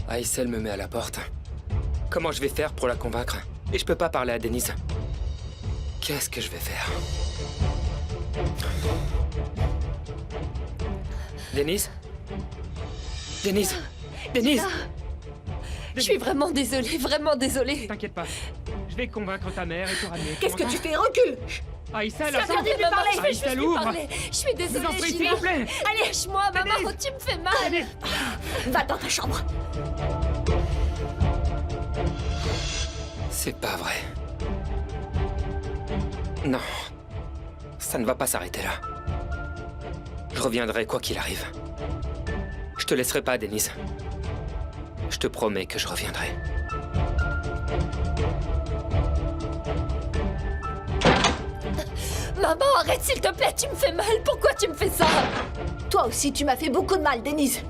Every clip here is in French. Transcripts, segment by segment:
Aïssel me met à la porte. Comment je vais faire pour la convaincre? Et je peux pas parler à Denise. Qu'est-ce que je vais faire? Denise? Denise? Denise? Je suis vraiment désolée, vraiment désolée. T'inquiète pas. Je vais convaincre ta mère et te ramener. Qu'est-ce que tu fais? Recule! Aïssel, C'est interdit de lui parler. Je vais juste lui ouvre. parler. Je suis désolée, Je vous en prie, s'il Gina. vous plaît. Allez, lâche-moi, maman, tu me fais mal. Va dans ta chambre. C'est pas vrai. Non. Ça ne va pas s'arrêter là. Je reviendrai quoi qu'il arrive. Je te laisserai pas, Denise. Je te promets que je reviendrai. Maman, arrête s'il te plaît, tu me fais mal. Pourquoi tu me fais ça? Toi aussi, tu m'as fait beaucoup de mal, Denise.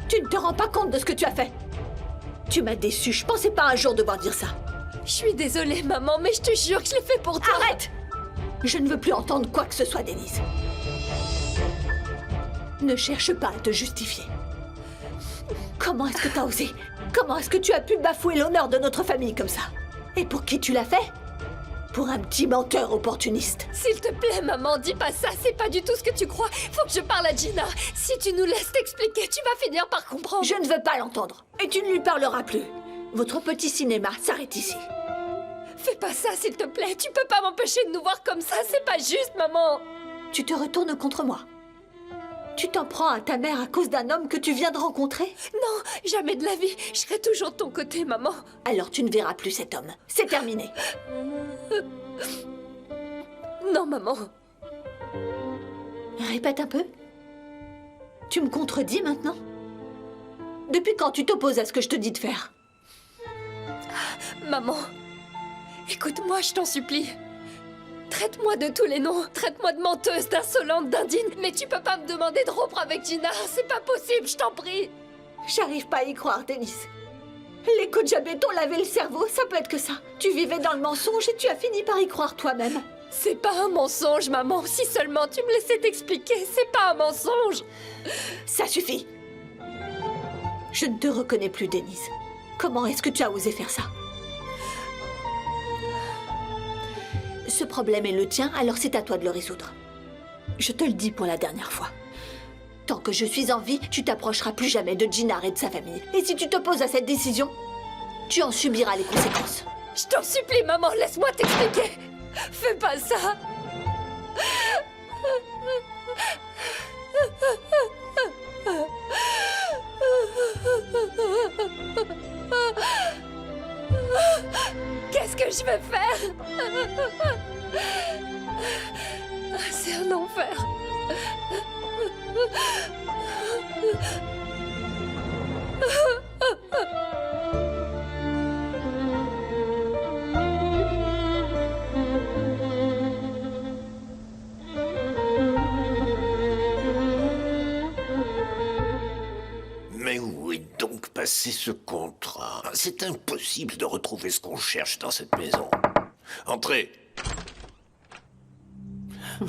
Tu ne te rends pas compte de ce que tu as fait. Tu m'as déçue. Je pensais pas un jour devoir dire ça. Je suis désolée, maman, mais je te jure que je l'ai fait pour toi. Arrête! Je ne veux plus entendre quoi que ce soit, Denise. Ne cherche pas à te justifier. Comment est-ce que t'as osé? Comment est-ce que tu as pu bafouer l'honneur de notre famille comme ça? Et pour qui tu l'as fait? Pour un petit menteur opportuniste. S'il te plaît, maman, dis pas ça, c'est pas du tout ce que tu crois. Faut que je parle à Gina. Si tu nous laisses t'expliquer, tu vas finir par comprendre. Je ne veux pas l'entendre. Et tu ne lui parleras plus. Votre petit cinéma s'arrête ici. Fais pas ça, s'il te plaît. Tu peux pas m'empêcher de nous voir comme ça, c'est pas juste, maman. Tu te retournes contre moi. Tu t'en prends à ta mère à cause d'un homme que tu viens de rencontrer? Non, jamais de la vie. Je serai toujours de ton côté, maman. Alors tu ne verras plus cet homme. C'est terminé. Non, maman. Répète un peu. Tu me contredis maintenant? Depuis quand tu t'opposes à ce que je te dis de faire? Maman, écoute-moi, je t'en supplie. Traite-moi de tous les noms. Traite-moi de menteuse, d'insolente, d'indigne. Mais tu peux pas me demander de rompre avec Gina. C'est pas possible, je t'en prie. J'arrive pas à y croire, Denise. Les coachs à béton lavaient le cerveau, ça peut être que ça. Tu vivais dans le mensonge et tu as fini par y croire toi-même. C'est pas un mensonge, maman. Si seulement tu me laissais t'expliquer, c'est pas un mensonge. Ça suffit. Je ne te reconnais plus, Denise. Comment est-ce que tu as osé faire ça? Ce problème est le tien, alors c'est à toi de le résoudre. Je te le dis pour la dernière fois. Tant que je suis en vie, tu t'approcheras plus jamais de Gina et de sa famille. Et si tu t'opposes à cette décision, tu en subiras les conséquences. Je t'en supplie, maman, laisse-moi t'expliquer. Fais pas ça. Qu'est-ce que je vais faire? C'est un enfer. Mais où est donc passé ce contrat? C'est impossible de retrouver ce qu'on cherche dans cette maison. Entrez.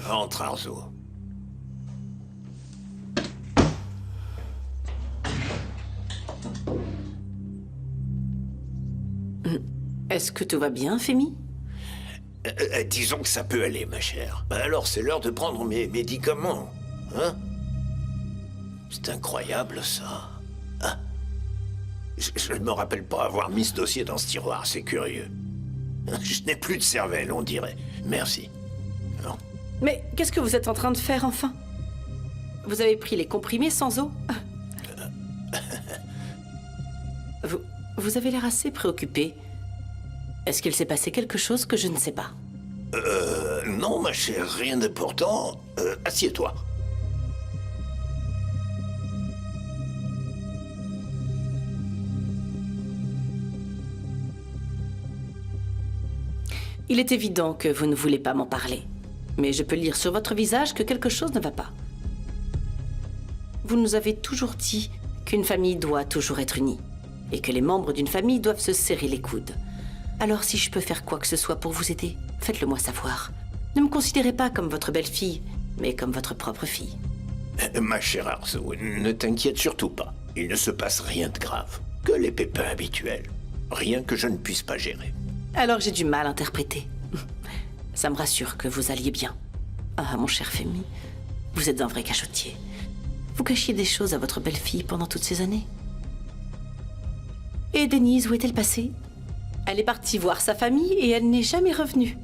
Entre, Arzo. Est-ce que tout va bien, Fémi? Disons que ça peut aller, ma chère. Alors c'est l'heure de prendre mes médicaments. Hein? C'est incroyable, ça. Hein? Je ne me rappelle pas avoir mis ce dossier dans ce tiroir, c'est curieux. Je n'ai plus de cervelle, on dirait. Merci. Non. Mais qu'est-ce que vous êtes en train de faire, enfin? Vous avez pris les comprimés sans eau? Vous avez l'air assez préoccupé. Est-ce qu'il s'est passé quelque chose que je ne sais pas? Non, ma chère, rien d'important. Assieds-toi. Il est évident que vous ne voulez pas m'en parler. Mais je peux lire sur votre visage que quelque chose ne va pas. Vous nous avez toujours dit qu'une famille doit toujours être unie. Et que les membres d'une famille doivent se serrer les coudes. Alors si je peux faire quoi que ce soit pour vous aider, faites-le moi savoir. Ne me considérez pas comme votre belle-fille, mais comme votre propre fille. Ma chère Arzu, ne t'inquiète surtout pas. Il ne se passe rien de grave. Que les pépins habituels. Rien que je ne puisse pas gérer. Alors j'ai du mal à interpréter. Ça me rassure que vous alliez bien. Ah, mon cher Femi, vous êtes un vrai cachotier. Vous cachiez des choses à votre belle-fille pendant toutes ces années. Et Denise, où est-elle passée? Elle est partie voir sa famille et elle n'est jamais revenue.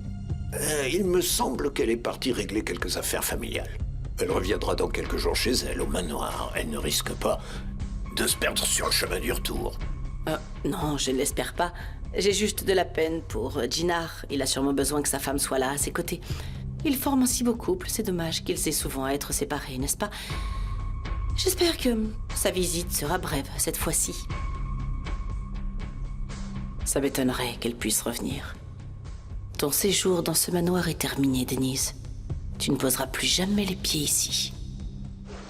Il me semble qu'elle est partie régler quelques affaires familiales. Elle reviendra dans quelques jours chez elle, au manoir. Elle ne risque pas de se perdre sur le chemin du retour. Non, je ne l'espère pas. J'ai juste de la peine pour Jinar. Il a sûrement besoin que sa femme soit là, à ses côtés. Ils forment un si beau couple, c'est dommage qu'ils aient souvent à être séparés, n'est-ce pas? J'espère que sa visite sera brève cette fois-ci. Ça m'étonnerait qu'elle puisse revenir. Ton séjour dans ce manoir est terminé, Denise. Tu ne poseras plus jamais les pieds ici.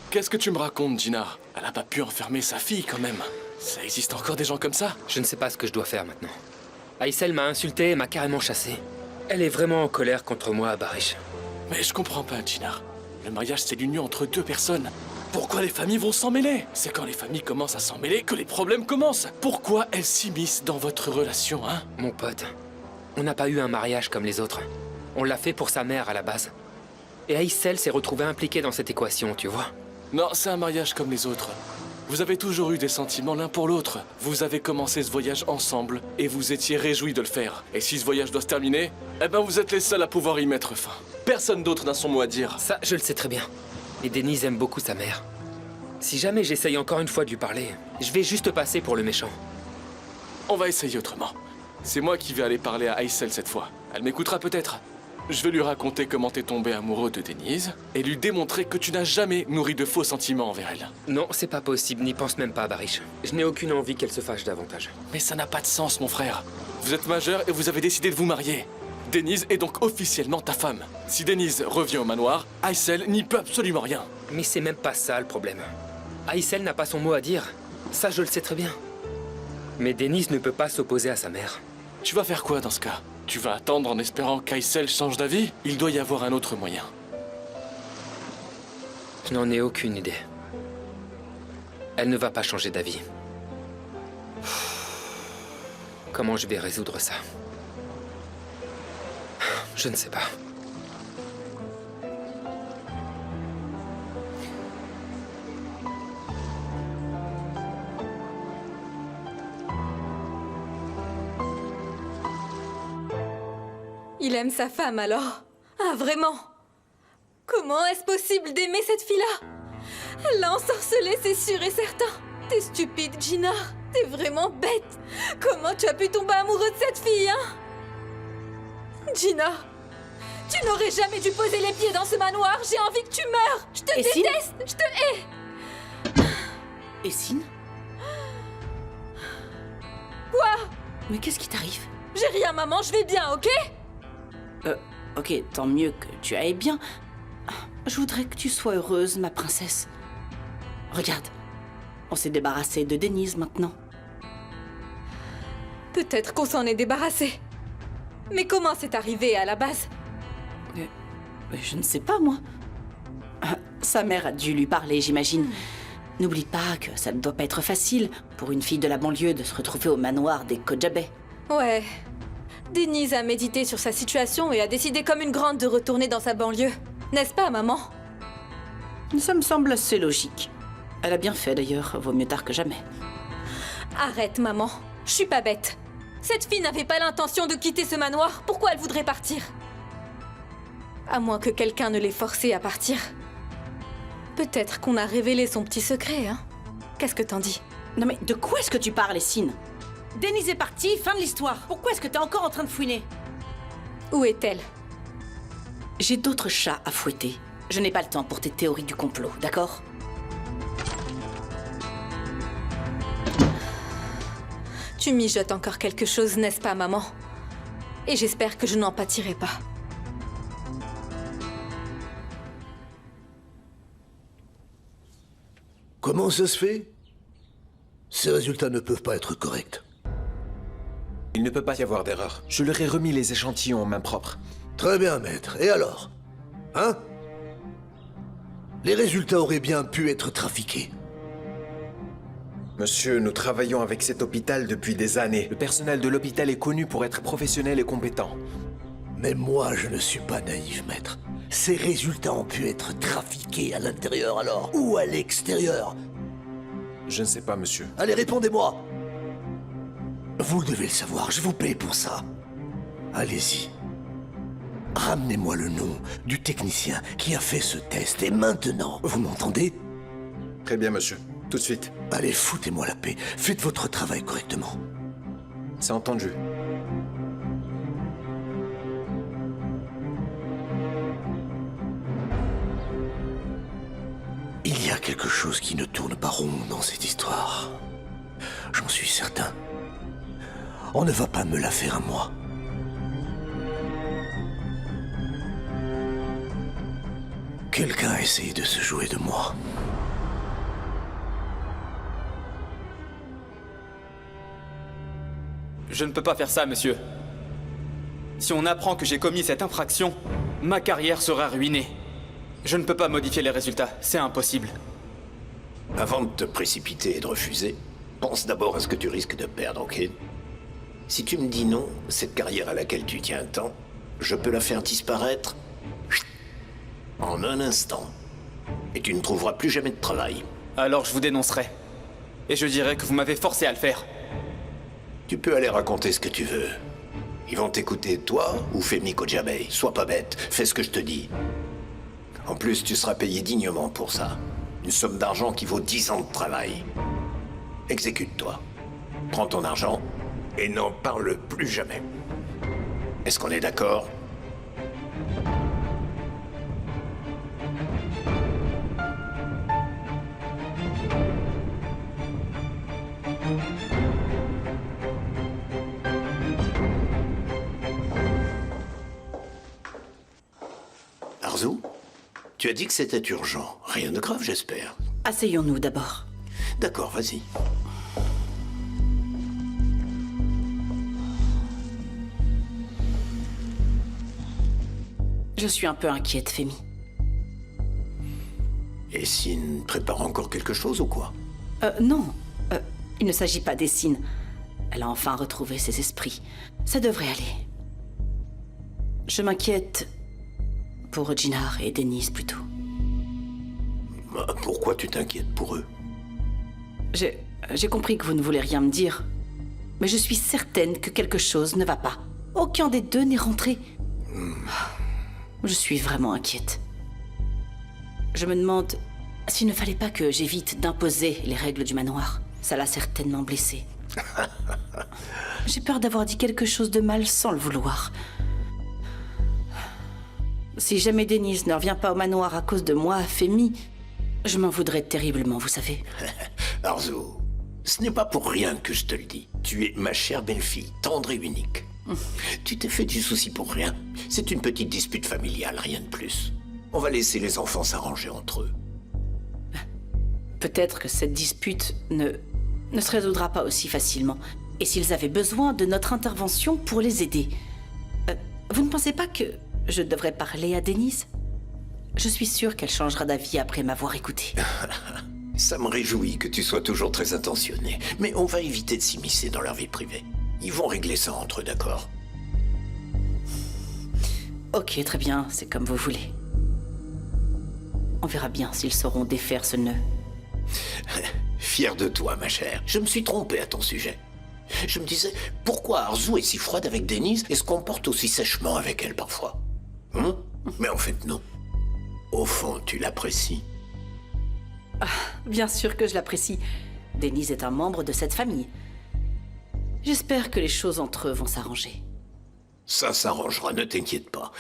Qu'est-ce que tu me racontes, Gina? Elle n'a pas pu enfermer sa fille, quand même. Ça existe encore des gens comme ça? Je ne sais pas ce que je dois faire maintenant. Aïssel m'a insulté et m'a carrément chassé. Elle est vraiment en colère contre moi, Barish. Mais je comprends pas, Gina. Le mariage, c'est l'union entre deux personnes. Pourquoi les familles vont s'en mêler? C'est quand les familles commencent à s'en mêler que les problèmes commencent. Pourquoi elles s'immiscent dans votre relation, hein? Mon pote, on n'a pas eu un mariage comme les autres. On l'a fait pour sa mère à la base. Et Aïssel s'est retrouvée impliquée dans cette équation, tu vois. Non, c'est un mariage comme les autres. Vous avez toujours eu des sentiments l'un pour l'autre. Vous avez commencé ce voyage ensemble et vous étiez réjouis de le faire. Et si ce voyage doit se terminer, eh ben vous êtes les seuls à pouvoir y mettre fin. Personne d'autre n'a son mot à dire. Ça, je le sais très bien. Et Denise aime beaucoup sa mère. Si jamais j'essaye encore une fois de lui parler, je vais juste passer pour le méchant. On va essayer autrement. C'est moi qui vais aller parler à Aïssel cette fois. Elle m'écoutera peut-être. Je vais lui raconter comment t'es tombé amoureux de Denise et lui démontrer que tu n'as jamais nourri de faux sentiments envers elle. Non, c'est pas possible, n'y pense même pas, Barish. Je n'ai aucune envie qu'elle se fâche davantage. Mais ça n'a pas de sens, mon frère. Vous êtes majeur et vous avez décidé de vous marier. Denise est donc officiellement ta femme. Si Denise revient au manoir, Aïssel n'y peut absolument rien. Mais c'est même pas ça le problème. Aïssel n'a pas son mot à dire. Ça, je le sais très bien. Mais Denise ne peut pas s'opposer à sa mère. Tu vas faire quoi dans ce cas? Tu vas attendre en espérant qu'Aïssel change d'avis? Il doit y avoir un autre moyen. Je n'en ai aucune idée. Elle ne va pas changer d'avis. Comment je vais résoudre ça? Je ne sais pas. Il aime sa femme alors? Ah, vraiment? Comment est-ce possible d'aimer cette fille-là? Elle l'a ensorcelée, c'est sûr et certain. T'es stupide, Gina. T'es vraiment bête. Comment tu as pu tomber amoureux de cette fille, hein? Gina, tu n'aurais jamais dû poser les pieds dans ce manoir. J'ai envie que tu meures. Je te Essine? déteste. Je te hais. Essine? Quoi? Mais qu'est-ce qui t'arrive? J'ai rien, maman. Je vais bien, ok? Ok, tant mieux que tu ailles bien. Je voudrais que tu sois heureuse, ma princesse. Regarde, on s'est débarrassé de Denise maintenant. Peut-être qu'on s'en est débarrassé. Mais comment c'est arrivé à la base? Mais je ne sais pas, moi. Sa mère a dû lui parler, j'imagine. N'oublie pas que ça ne doit pas être facile pour une fille de la banlieue de se retrouver au manoir des Kojabeh. Ouais. Denise a médité sur sa situation et a décidé comme une grande de retourner dans sa banlieue. N'est-ce pas, maman? Ça me semble assez logique. Elle a bien fait, d'ailleurs. Vaut mieux tard que jamais. Arrête, maman. Je suis pas bête. Cette fille n'avait pas l'intention de quitter ce manoir. Pourquoi elle voudrait partir? À moins que quelqu'un ne l'ait forcée à partir. Peut-être qu'on a révélé son petit secret, hein? Qu'est-ce que t'en dis? Non mais de quoi est-ce que tu parles, Essine? Denise est partie, fin de l'histoire. Pourquoi est-ce que t'es encore en train de fouiner? Où est-elle? J'ai d'autres chats à fouetter. Je n'ai pas le temps pour tes théories du complot, d'accord? Tu mijotes encore quelque chose, n'est-ce pas, maman? Et j'espère que je n'en pâtirai pas. Comment ça se fait? Ces résultats ne peuvent pas être corrects. Il ne peut pas y avoir d'erreur. Je leur ai remis les échantillons en main propre. Très bien, maître. Et alors? Hein? Les résultats auraient bien pu être trafiqués. Monsieur, nous travaillons avec cet hôpital depuis des années. Le personnel de l'hôpital est connu pour être professionnel et compétent. Mais moi, je ne suis pas naïf, maître. Ces résultats ont pu être trafiqués à l'intérieur alors, ou à l'extérieur. Je ne sais pas, monsieur. Allez, répondez-moi. Vous devez le savoir, je vous paye pour ça. Allez-y. Ramenez-moi le nom du technicien qui a fait ce test, et maintenant, vous m'entendez? Très bien, monsieur. Tout de suite. Allez, foutez-moi la paix. Faites votre travail correctement. C'est entendu. Il y a quelque chose qui ne tourne pas rond dans cette histoire. J'en suis certain. On ne va pas me la faire à moi. Quelqu'un a essayé de se jouer de moi. Je ne peux pas faire ça, monsieur. Si on apprend que j'ai commis cette infraction, ma carrière sera ruinée. Je ne peux pas modifier les résultats, c'est impossible. Avant de te précipiter et de refuser, pense d'abord à ce que tu risques de perdre, ok? Si tu me dis non, cette carrière à laquelle tu tiens tant, je peux la faire disparaître en un instant. Et tu ne trouveras plus jamais de travail. Alors je vous dénoncerai. Et je dirai que vous m'avez forcé à le faire. Tu peux aller raconter ce que tu veux. Ils vont t'écouter, toi ou Femi Kojabei. Sois pas bête, fais ce que je te dis. En plus, tu seras payé dignement pour ça. Une somme d'argent qui vaut 10 ans de travail. Exécute-toi. Prends ton argent et n'en parle plus jamais. Est-ce qu'on est d'accord? Arzu, tu as dit que c'était urgent. Rien de grave, j'espère. Asseyons-nous d'abord. D'accord, vas-y. Je suis un peu inquiète, Femi. Et Sin prépare encore quelque chose ou quoi? Non. Il ne s'agit pas d'Essine. Elle a enfin retrouvé ses esprits. Ça devrait aller. Je m'inquiète pour Jinar et Denise, plutôt. Pourquoi tu t'inquiètes pour eux? J'ai compris que vous ne voulez rien me dire. Mais je suis certaine que quelque chose ne va pas. Aucun des deux n'est rentré. Je suis vraiment inquiète. Je me demande s'il ne fallait pas que j'évite d'imposer les règles du manoir. Ça l'a certainement blessé. J'ai peur d'avoir dit quelque chose de mal sans le vouloir. Si jamais Denise ne revient pas au manoir à cause de moi, Femi, je m'en voudrais terriblement, vous savez. Arzu, ce n'est pas pour rien que je te le dis. Tu es ma chère belle-fille, tendre et unique. Tu t'es fait du souci pour rien. C'est une petite dispute familiale, rien de plus. On va laisser les enfants s'arranger entre eux. Peut-être que cette dispute ne se résoudra pas aussi facilement. Et s'ils avaient besoin de notre intervention pour les aider. Vous ne pensez pas que je devrais parler à Denise? Je suis sûre qu'elle changera d'avis après m'avoir écouté. Ça me réjouit que tu sois toujours très intentionné. Mais on va éviter de s'immiscer dans leur vie privée. Ils vont régler ça entre eux, d'accord? Ok, très bien, c'est comme vous voulez. On verra bien s'ils sauront défaire ce nœud. fier de toi, ma chère. Je me suis trompé à ton sujet. Je me disais, pourquoi Arzu est si froide avec Denise et se comporte aussi sèchement avec elle parfois? Mais en fait, non. Au fond, tu l'apprécies. Bien sûr que je l'apprécie. Denise est un membre de cette famille. J'espère que les choses entre eux vont s'arranger. Ça s'arrangera, ne t'inquiète pas.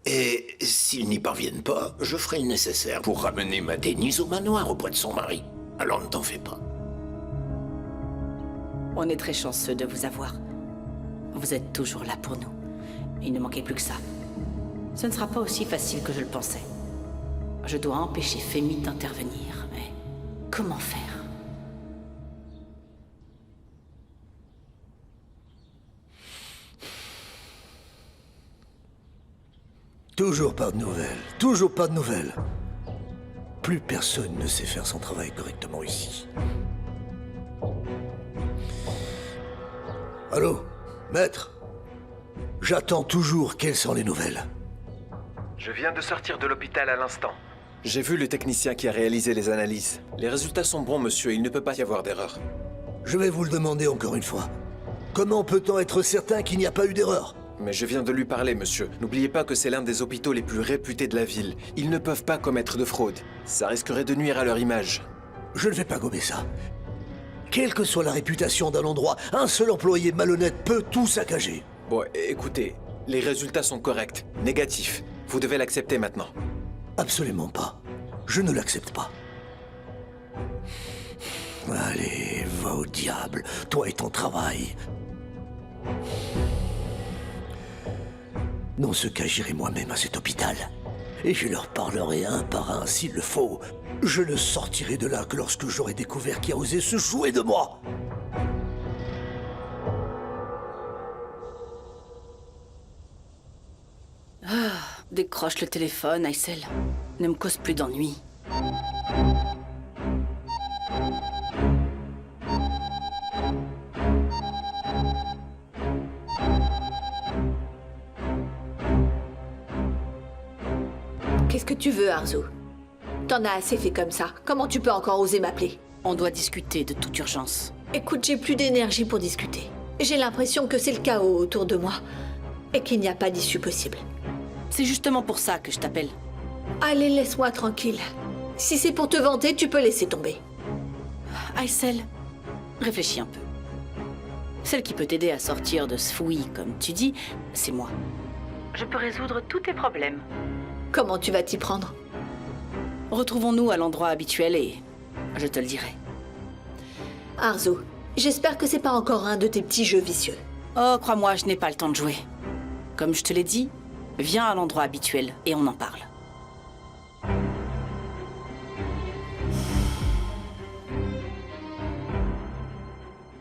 Et s'ils n'y parviennent pas, je ferai le nécessaire pour ramener ma Denise au manoir auprès de son mari. Alors ne t'en fais pas. On est très chanceux de vous avoir. Vous êtes toujours là pour nous. Il ne manquait plus que ça. Ce ne sera pas aussi facile que je le pensais. Je dois empêcher Femi d'intervenir, mais comment faire? Toujours pas de nouvelles. Toujours pas de nouvelles. Plus personne ne sait faire son travail correctement ici. Allô, maître? J'attends toujours quelles sont les nouvelles. Je viens de sortir de l'hôpital à l'instant. J'ai vu le technicien qui a réalisé les analyses. Les résultats sont bons, monsieur, il ne peut pas y avoir d'erreur. Je vais vous le demander encore une fois. Comment peut-on être certain qu'il n'y a pas eu d'erreur? Mais je viens de lui parler, monsieur. N'oubliez pas que c'est l'un des hôpitaux les plus réputés de la ville. Ils ne peuvent pas commettre de fraude. Ça risquerait de nuire à leur image. Je ne vais pas gommer ça. Quelle que soit la réputation d'un endroit, un seul employé malhonnête peut tout saccager. Bon, écoutez, les résultats sont corrects, négatifs. Vous devez l'accepter maintenant. Absolument pas. Je ne l'accepte pas. Allez, va au diable, toi et ton travail. Dans ce cas, j'irai moi-même à cet hôpital. Et je leur parlerai un par un s'il le faut. Je ne sortirai de là que lorsque j'aurai découvert qui a osé se jouer de moi. Décroche le téléphone, Aysel. Ne me cause plus d'ennui. Qu'est-ce que tu veux, Arzu? T'en as assez fait comme ça. Comment tu peux encore oser m'appeler? On doit discuter de toute urgence. Écoute, j'ai plus d'énergie pour discuter. J'ai l'impression que c'est le chaos autour de moi et qu'il n'y a pas d'issue possible. C'est justement pour ça que je t'appelle. Allez, laisse-moi tranquille. Si c'est pour te vanter, tu peux laisser tomber. Aysel, réfléchis un peu. Celle qui peut t'aider à sortir de ce fouillis, comme tu dis, c'est moi. Je peux résoudre tous tes problèmes. Comment tu vas t'y prendre? Retrouvons-nous à l'endroit habituel et je te le dirai. Arzu, j'espère que c'est pas encore un de tes petits jeux vicieux. Oh, crois-moi, je n'ai pas le temps de jouer. Comme je te l'ai dit, viens à l'endroit habituel et on en parle.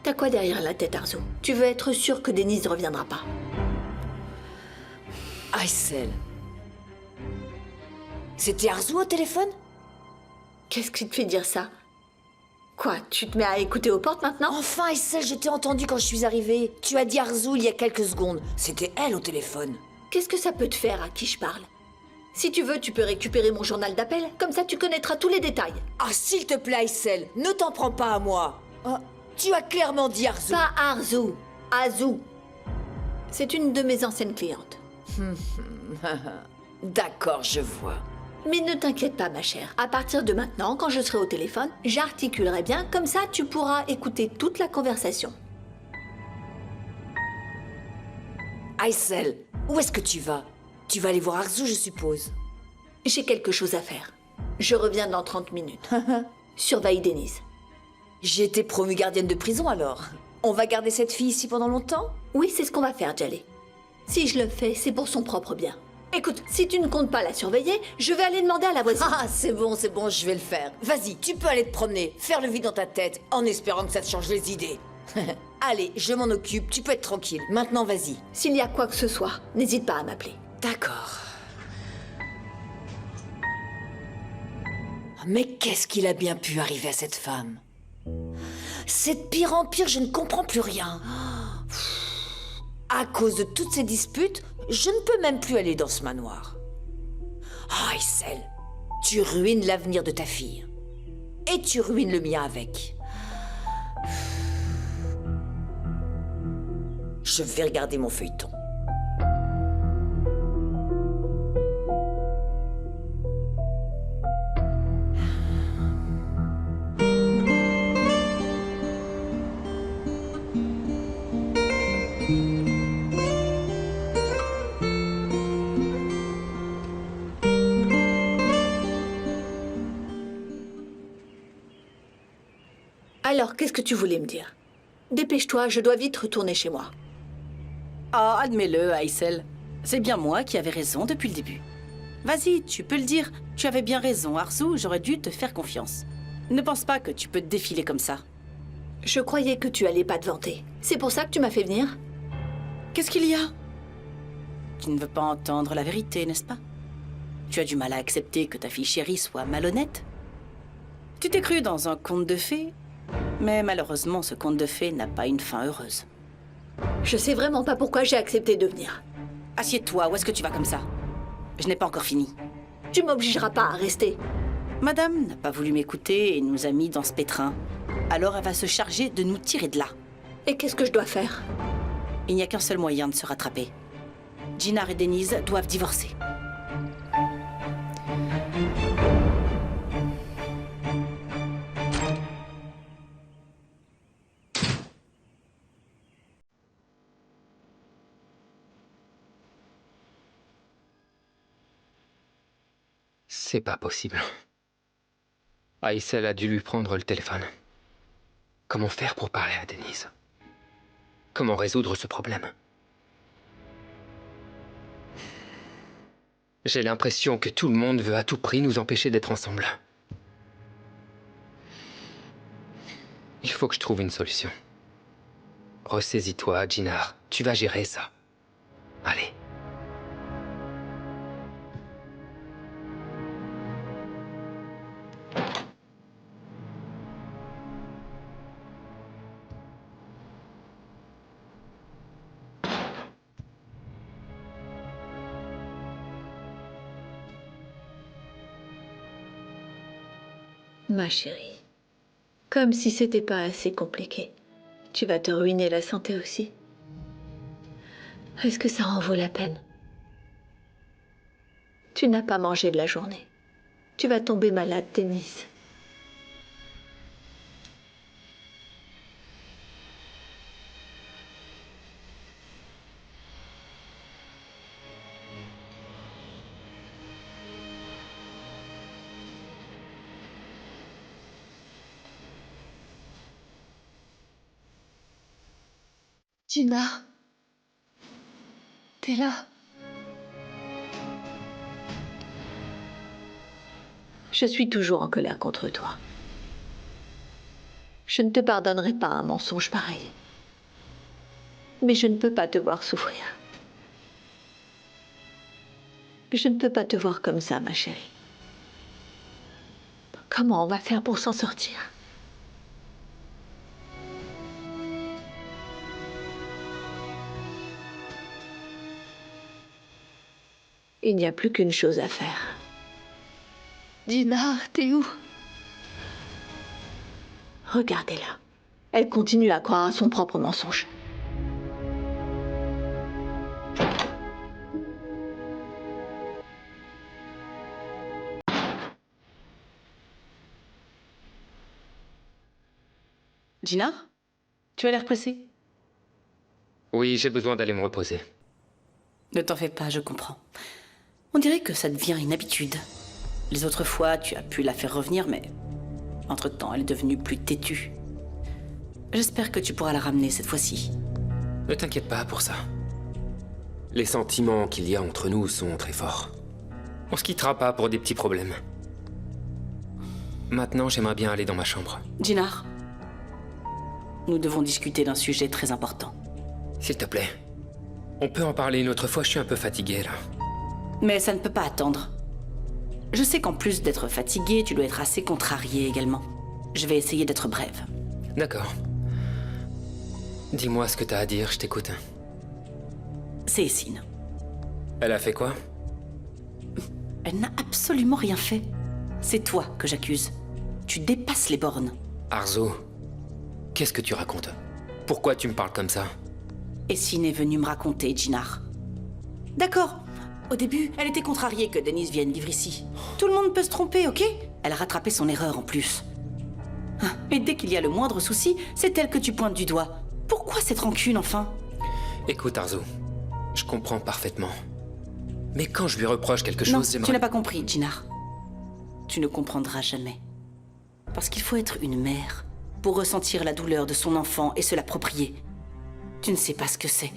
T'as quoi derrière la tête, Arzu? Tu veux être sûr que Denise ne reviendra pas? Aysel. C'était Arzu au téléphone? Qu'est-ce qui te fait dire ça? Quoi, tu te mets à écouter aux portes maintenant? Enfin, Aysel, je t'ai entendu quand je suis arrivée. Tu as dit Arzu il y a quelques secondes. C'était elle au téléphone. Qu'est-ce que ça peut te faire à qui je parle? Si tu veux, tu peux récupérer mon journal d'appel. Comme ça, tu connaîtras tous les détails. Ah, s'il te plaît, Aysel, ne t'en prends pas à moi. Ah, tu as clairement dit Arzu. Pas Arzu, Azu. C'est une de mes anciennes clientes. D'accord, je vois. Mais ne t'inquiète pas, ma chère. À partir de maintenant, quand je serai au téléphone, j'articulerai bien. Comme ça, tu pourras écouter toute la conversation. Aysel, où est-ce que tu vas? Tu vas aller voir Arzu, je suppose. J'ai quelque chose à faire. Je reviens dans 30 minutes. Surveille Denise. J'ai été promue gardienne de prison alors. On va garder cette fille ici pendant longtemps? Oui, c'est ce qu'on va faire, Djallé. Si je le fais, c'est pour son propre bien. Écoute, si tu ne comptes pas la surveiller, je vais aller demander à la voisine. Ah, c'est bon, je vais le faire. Vas-y, tu peux aller te promener, faire le vide dans ta tête, en espérant que ça te change les idées. Allez, je m'en occupe, tu peux être tranquille. Maintenant, vas-y. S'il y a quoi que ce soit, n'hésite pas à m'appeler. D'accord. Mais qu'est-ce qu'il a bien pu arriver à cette femme? C'est de pire en pire, je ne comprends plus rien. À cause de toutes ces disputes, je ne peux même plus aller dans ce manoir. Ah, Aysel, tu ruines l'avenir de ta fille. Et tu ruines le mien avec. Je vais regarder mon feuilleton. Alors, qu'est-ce que tu voulais me dire? Dépêche-toi, je dois vite retourner chez moi. Ah, admets-le, Aïssel. C'est bien moi qui avais raison depuis le début. Vas-y, tu peux le dire. Tu avais bien raison, Arzu, j'aurais dû te faire confiance. Ne pense pas que tu peux te défiler comme ça. Je croyais que tu allais pas te vanter. C'est pour ça que tu m'as fait venir? Qu'est-ce qu'il y a? Tu ne veux pas entendre la vérité, n'est-ce pas? Tu as du mal à accepter que ta fille chérie soit malhonnête? Tu t'es cru dans un conte de fées, mais malheureusement, ce conte de fées n'a pas une fin heureuse. Je sais vraiment pas pourquoi j'ai accepté de venir. Assieds-toi, où est-ce que tu vas comme ça? Je n'ai pas encore fini. Tu m'obligeras pas à rester. Madame n'a pas voulu m'écouter et nous a mis dans ce pétrin. Alors elle va se charger de nous tirer de là. Et qu'est-ce que je dois faire? Il n'y a qu'un seul moyen de se rattraper. Jinar et Denise doivent divorcer. C'est pas possible. Aïssel a dû lui prendre le téléphone. Comment faire pour parler à Denise? Comment résoudre ce problème? J'ai l'impression que tout le monde veut à tout prix nous empêcher d'être ensemble. Il faut que je trouve une solution. Ressaisis-toi, Jinar. Tu vas gérer ça. Allez. Ma chérie, comme si c'était pas assez compliqué. Tu vas te ruiner la santé aussi. Est-ce que ça en vaut la peine? Tu n'as pas mangé de la journée. Tu vas tomber malade, Denise. Jinar, t'es là. Je suis toujours en colère contre toi. Je ne te pardonnerai pas un mensonge pareil. Mais je ne peux pas te voir souffrir. Je ne peux pas te voir comme ça, ma chérie. Comment on va faire pour s'en sortir? Il n'y a plus qu'une chose à faire. Jinar, t'es où? Regardez-la. Elle continue à croire à son propre mensonge. Jinar, tu as l'air pressée. Oui, j'ai besoin d'aller me reposer. Ne t'en fais pas, je comprends. On dirait que ça devient une habitude. Les autres fois, tu as pu la faire revenir, mais entre-temps, elle est devenue plus têtue. J'espère que tu pourras la ramener cette fois-ci. Ne t'inquiète pas pour ça. Les sentiments qu'il y a entre nous sont très forts. On se quittera pas pour des petits problèmes. Maintenant, j'aimerais bien aller dans ma chambre. Jinar, nous devons discuter d'un sujet très important. S'il te plaît. On peut en parler une autre fois, je suis un peu fatigué là. Mais ça ne peut pas attendre. Je sais qu'en plus d'être fatigué, tu dois être assez contrarié également. Je vais essayer d'être brève. D'accord. Dis-moi ce que t'as à dire, je t'écoute. C'est Essine. Elle a fait quoi? Elle n'a absolument rien fait. C'est toi que j'accuse. Tu dépasses les bornes. Arzu, qu'est-ce que tu racontes? Pourquoi tu me parles comme ça? Essine est venue me raconter, Jinar. D'accord. Au début, elle était contrariée que Denise vienne vivre ici. Tout le monde peut se tromper, ok? Elle a rattrapé son erreur en plus. Et dès qu'il y a le moindre souci, c'est elle que tu pointes du doigt. Pourquoi cette rancune, enfin? Écoute, Arzo, je comprends parfaitement. Mais quand je lui reproche quelque chose, Non, j'aimerais... tu n'as pas compris, Jinar. Tu ne comprendras jamais. Parce qu'il faut être une mère pour ressentir la douleur de son enfant et se l'approprier. Tu ne sais pas ce que c'est.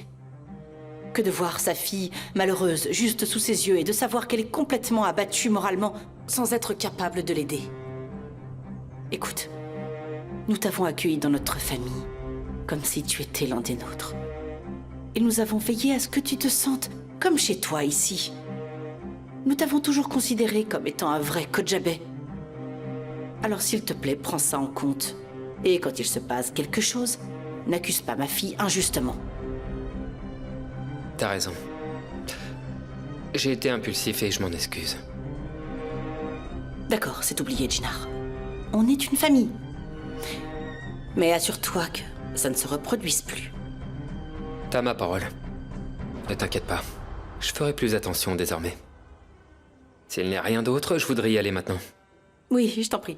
Que de voir sa fille malheureuse juste sous ses yeux et de savoir qu'elle est complètement abattue moralement sans être capable de l'aider. Écoute, nous t'avons accueilli dans notre famille, comme si tu étais l'un des nôtres. Et nous avons veillé à ce que tu te sentes comme chez toi ici. Nous t'avons toujours considéré comme étant un vrai Kojabé. Alors s'il te plaît, prends ça en compte. Et quand il se passe quelque chose, n'accuse pas ma fille injustement. T'as raison. J'ai été impulsif et je m'en excuse. D'accord, c'est oublié, Jinar. On est une famille. Mais assure-toi que ça ne se reproduise plus. T'as ma parole. Ne t'inquiète pas. Je ferai plus attention désormais. S'il n'y a rien d'autre, je voudrais y aller maintenant. Oui, je t'en prie.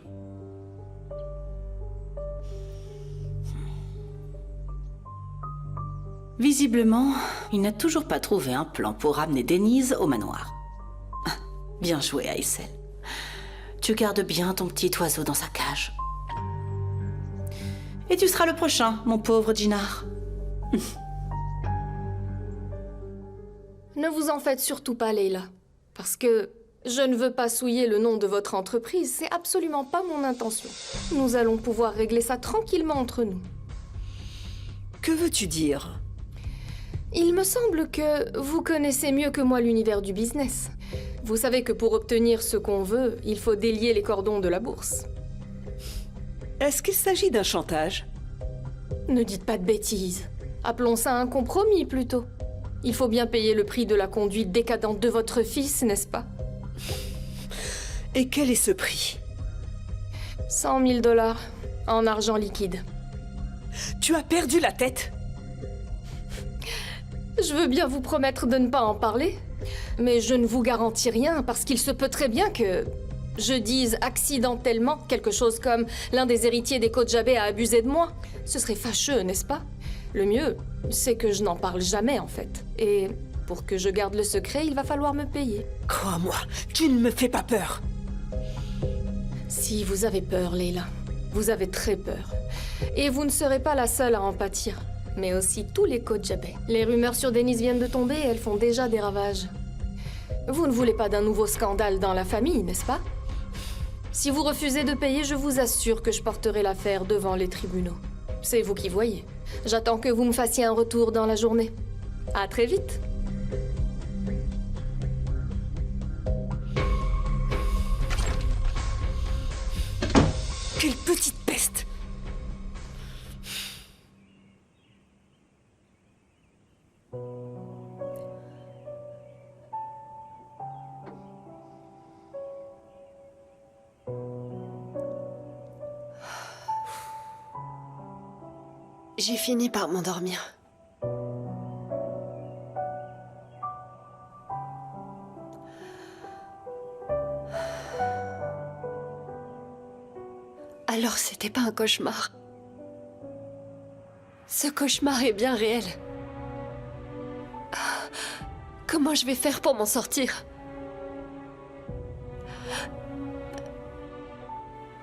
Visiblement, il n'a toujours pas trouvé un plan pour ramener Denise au manoir. Bien joué, Aïssel. Tu gardes bien ton petit oiseau dans sa cage. Et tu seras le prochain, mon pauvre Jinar. Ne vous en faites surtout pas, Leila. Parce que je ne veux pas souiller le nom de votre entreprise. C'est absolument pas mon intention. Nous allons pouvoir régler ça tranquillement entre nous. Que veux-tu dire? Il me semble que vous connaissez mieux que moi l'univers du business. Vous savez que pour obtenir ce qu'on veut, il faut délier les cordons de la bourse. Est-ce qu'il s'agit d'un chantage? Ne dites pas de bêtises. Appelons ça un compromis plutôt. Il faut bien payer le prix de la conduite décadente de votre fils, n'est-ce pas? Et quel est ce prix? 100 000 $ en argent liquide. Tu as perdu la tête? Je veux bien vous promettre de ne pas en parler, mais je ne vous garantis rien parce qu'il se peut très bien que je dise accidentellement quelque chose comme l'un des héritiers des Kojabé a abusé de moi. Ce serait fâcheux, n'est-ce pas? Le mieux, c'est que je n'en parle jamais en fait. Et pour que je garde le secret, il va falloir me payer. Crois-moi, tu ne me fais pas peur. Si vous avez peur, Leila, vous avez très peur. Et vous ne serez pas la seule à en pâtir, mais aussi tous les Kojabé. Les rumeurs sur Denise viennent de tomber et elles font déjà des ravages. Vous ne voulez pas d'un nouveau scandale dans la famille, n'est-ce pas? Si vous refusez de payer, je vous assure que je porterai l'affaire devant les tribunaux. C'est vous qui voyez. J'attends que vous me fassiez un retour dans la journée. À très vite. Quelle petite peste! J'ai fini par m'endormir. Alors c'était pas un cauchemar. Ce cauchemar est bien réel. Comment je vais faire pour m'en sortir?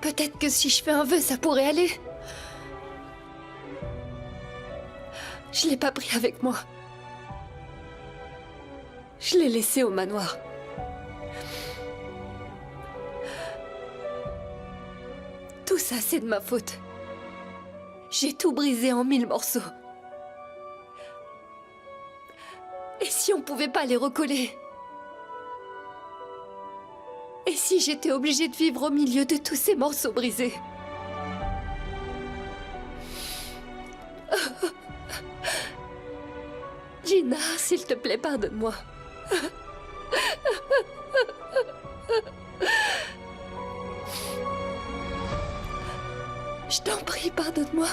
Peut-être que si je fais un vœu, ça pourrait aller. Je l'ai pas pris avec moi. Je l'ai laissé au manoir. Tout ça, c'est de ma faute. J'ai tout brisé en 1000 morceaux. Et si on pouvait pas les recoller? Et si j'étais obligée de vivre au milieu de tous ces morceaux brisés? Gina, s'il te plaît, pardonne-moi. Je t'en prie, pardonne-moi.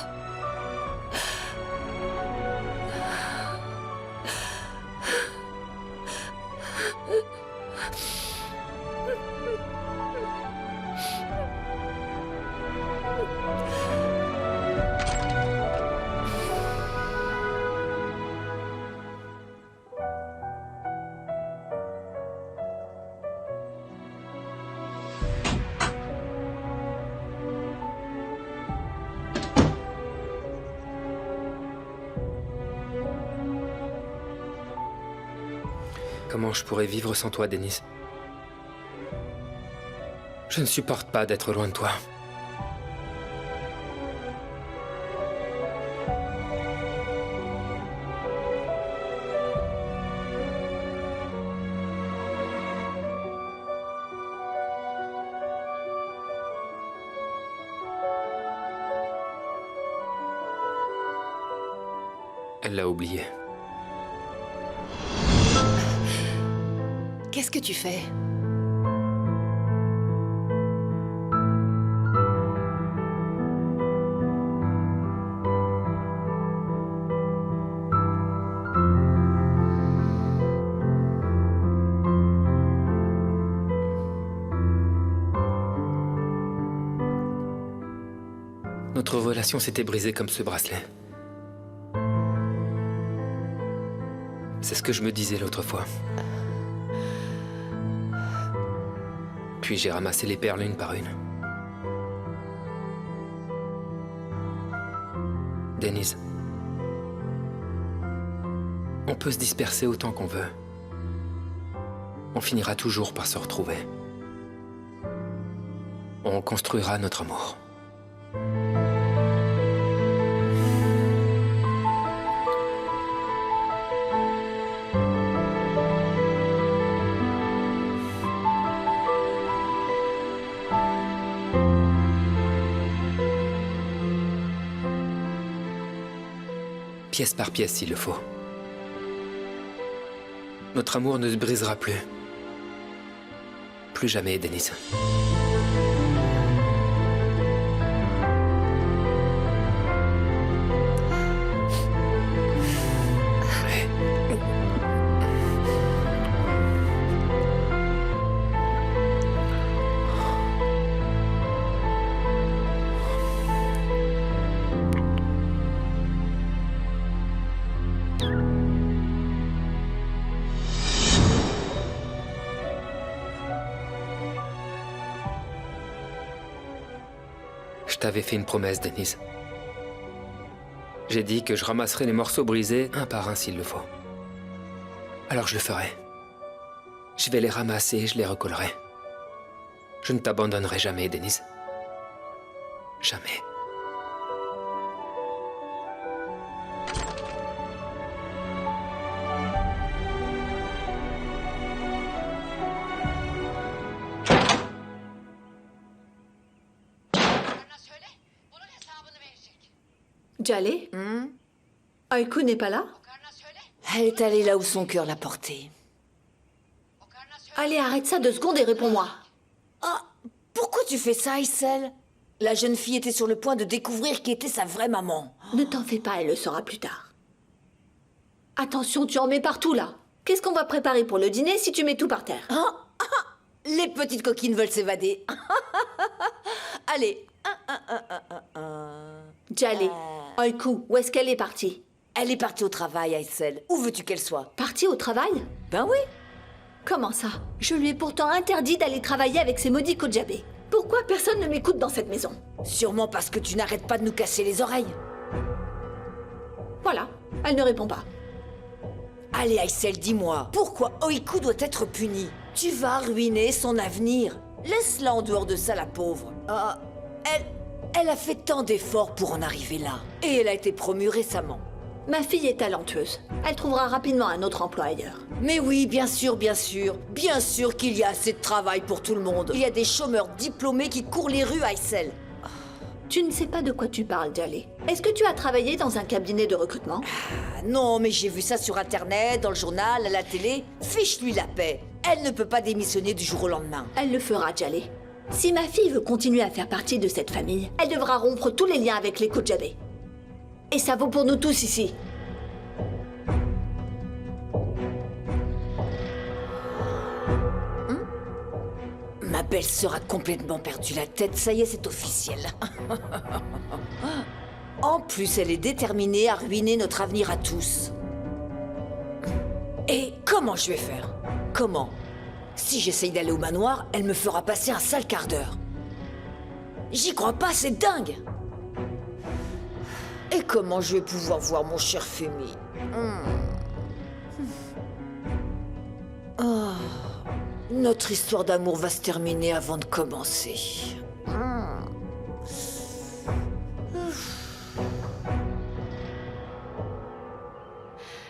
Comment je pourrais vivre sans toi, Denise? Je ne supporte pas d'être loin de toi. Elle l'a oublié. Qu'est-ce que tu fais? Notre relation s'était brisée comme ce bracelet. C'est ce que je me disais l'autre fois. Puis j'ai ramassé les perles une par une. Denise, on peut se disperser autant qu'on veut. On finira toujours par se retrouver. On construira notre amour. Pièce par pièce s'il le faut. Notre amour ne se brisera plus. Plus jamais, Denise. Je t'avais fait une promesse, Denise. J'ai dit que je ramasserais les morceaux brisés un par un s'il le faut. Alors je le ferai. Je vais les ramasser et je les recollerai. Je ne t'abandonnerai jamais, Denise. Jamais. Jaleh? Ayku n'est pas là? Elle est allée là où son cœur l'a portée. Allez, arrête ça 2 secondes et réponds-moi. Ah, pourquoi tu fais ça, Aysel? La jeune fille était sur le point de découvrir qui était sa vraie maman. Ne t'en fais pas, elle le saura plus tard. Attention, tu en mets partout, là. Qu'est-ce qu'on va préparer pour le dîner si tu mets tout par terre? Les petites coquines veulent s'évader. Allez. Jaleh, Ayku, où est-ce qu'elle est partie? Elle est partie au travail, Aysel. Où veux-tu qu'elle soit? Partie au travail? Ben oui. Comment ça? Je lui ai pourtant interdit d'aller travailler avec ces maudits Kojabé. Pourquoi personne ne m'écoute dans cette maison? Sûrement parce que tu n'arrêtes pas de nous casser les oreilles. Voilà, elle ne répond pas. Allez, Aysel, dis-moi, pourquoi Ayku doit être punie? Tu vas ruiner son avenir. Laisse-la en dehors de ça, la pauvre. Elle a fait tant d'efforts pour en arriver là. Et elle a été promue récemment. Ma fille est talentueuse. Elle trouvera rapidement un autre emploi ailleurs. Mais oui, bien sûr, bien sûr. Bien sûr qu'il y a assez de travail pour tout le monde. Il y a des chômeurs diplômés qui courent les rues, Aysel. Tu ne sais pas de quoi tu parles, Jaleh. Est-ce que tu as travaillé dans un cabinet de recrutement? Non, mais j'ai vu ça sur Internet, dans le journal, à la télé. Fiche-lui la paix. Elle ne peut pas démissionner du jour au lendemain. Elle le fera, Jaleh. Si ma fille veut continuer à faire partie de cette famille, elle devra rompre tous les liens avec les Kojabé. Et ça vaut pour nous tous ici. Ma belle-sœur a complètement perdu la tête, ça y est, c'est officiel. En plus, elle est déterminée à ruiner notre avenir à tous. Et comment je vais faire? Comment? Si j'essaye d'aller au manoir, elle me fera passer un sale quart d'heure. J'y crois pas, c'est dingue! Et comment je vais pouvoir voir mon cher Femi? Notre histoire d'amour va se terminer avant de commencer.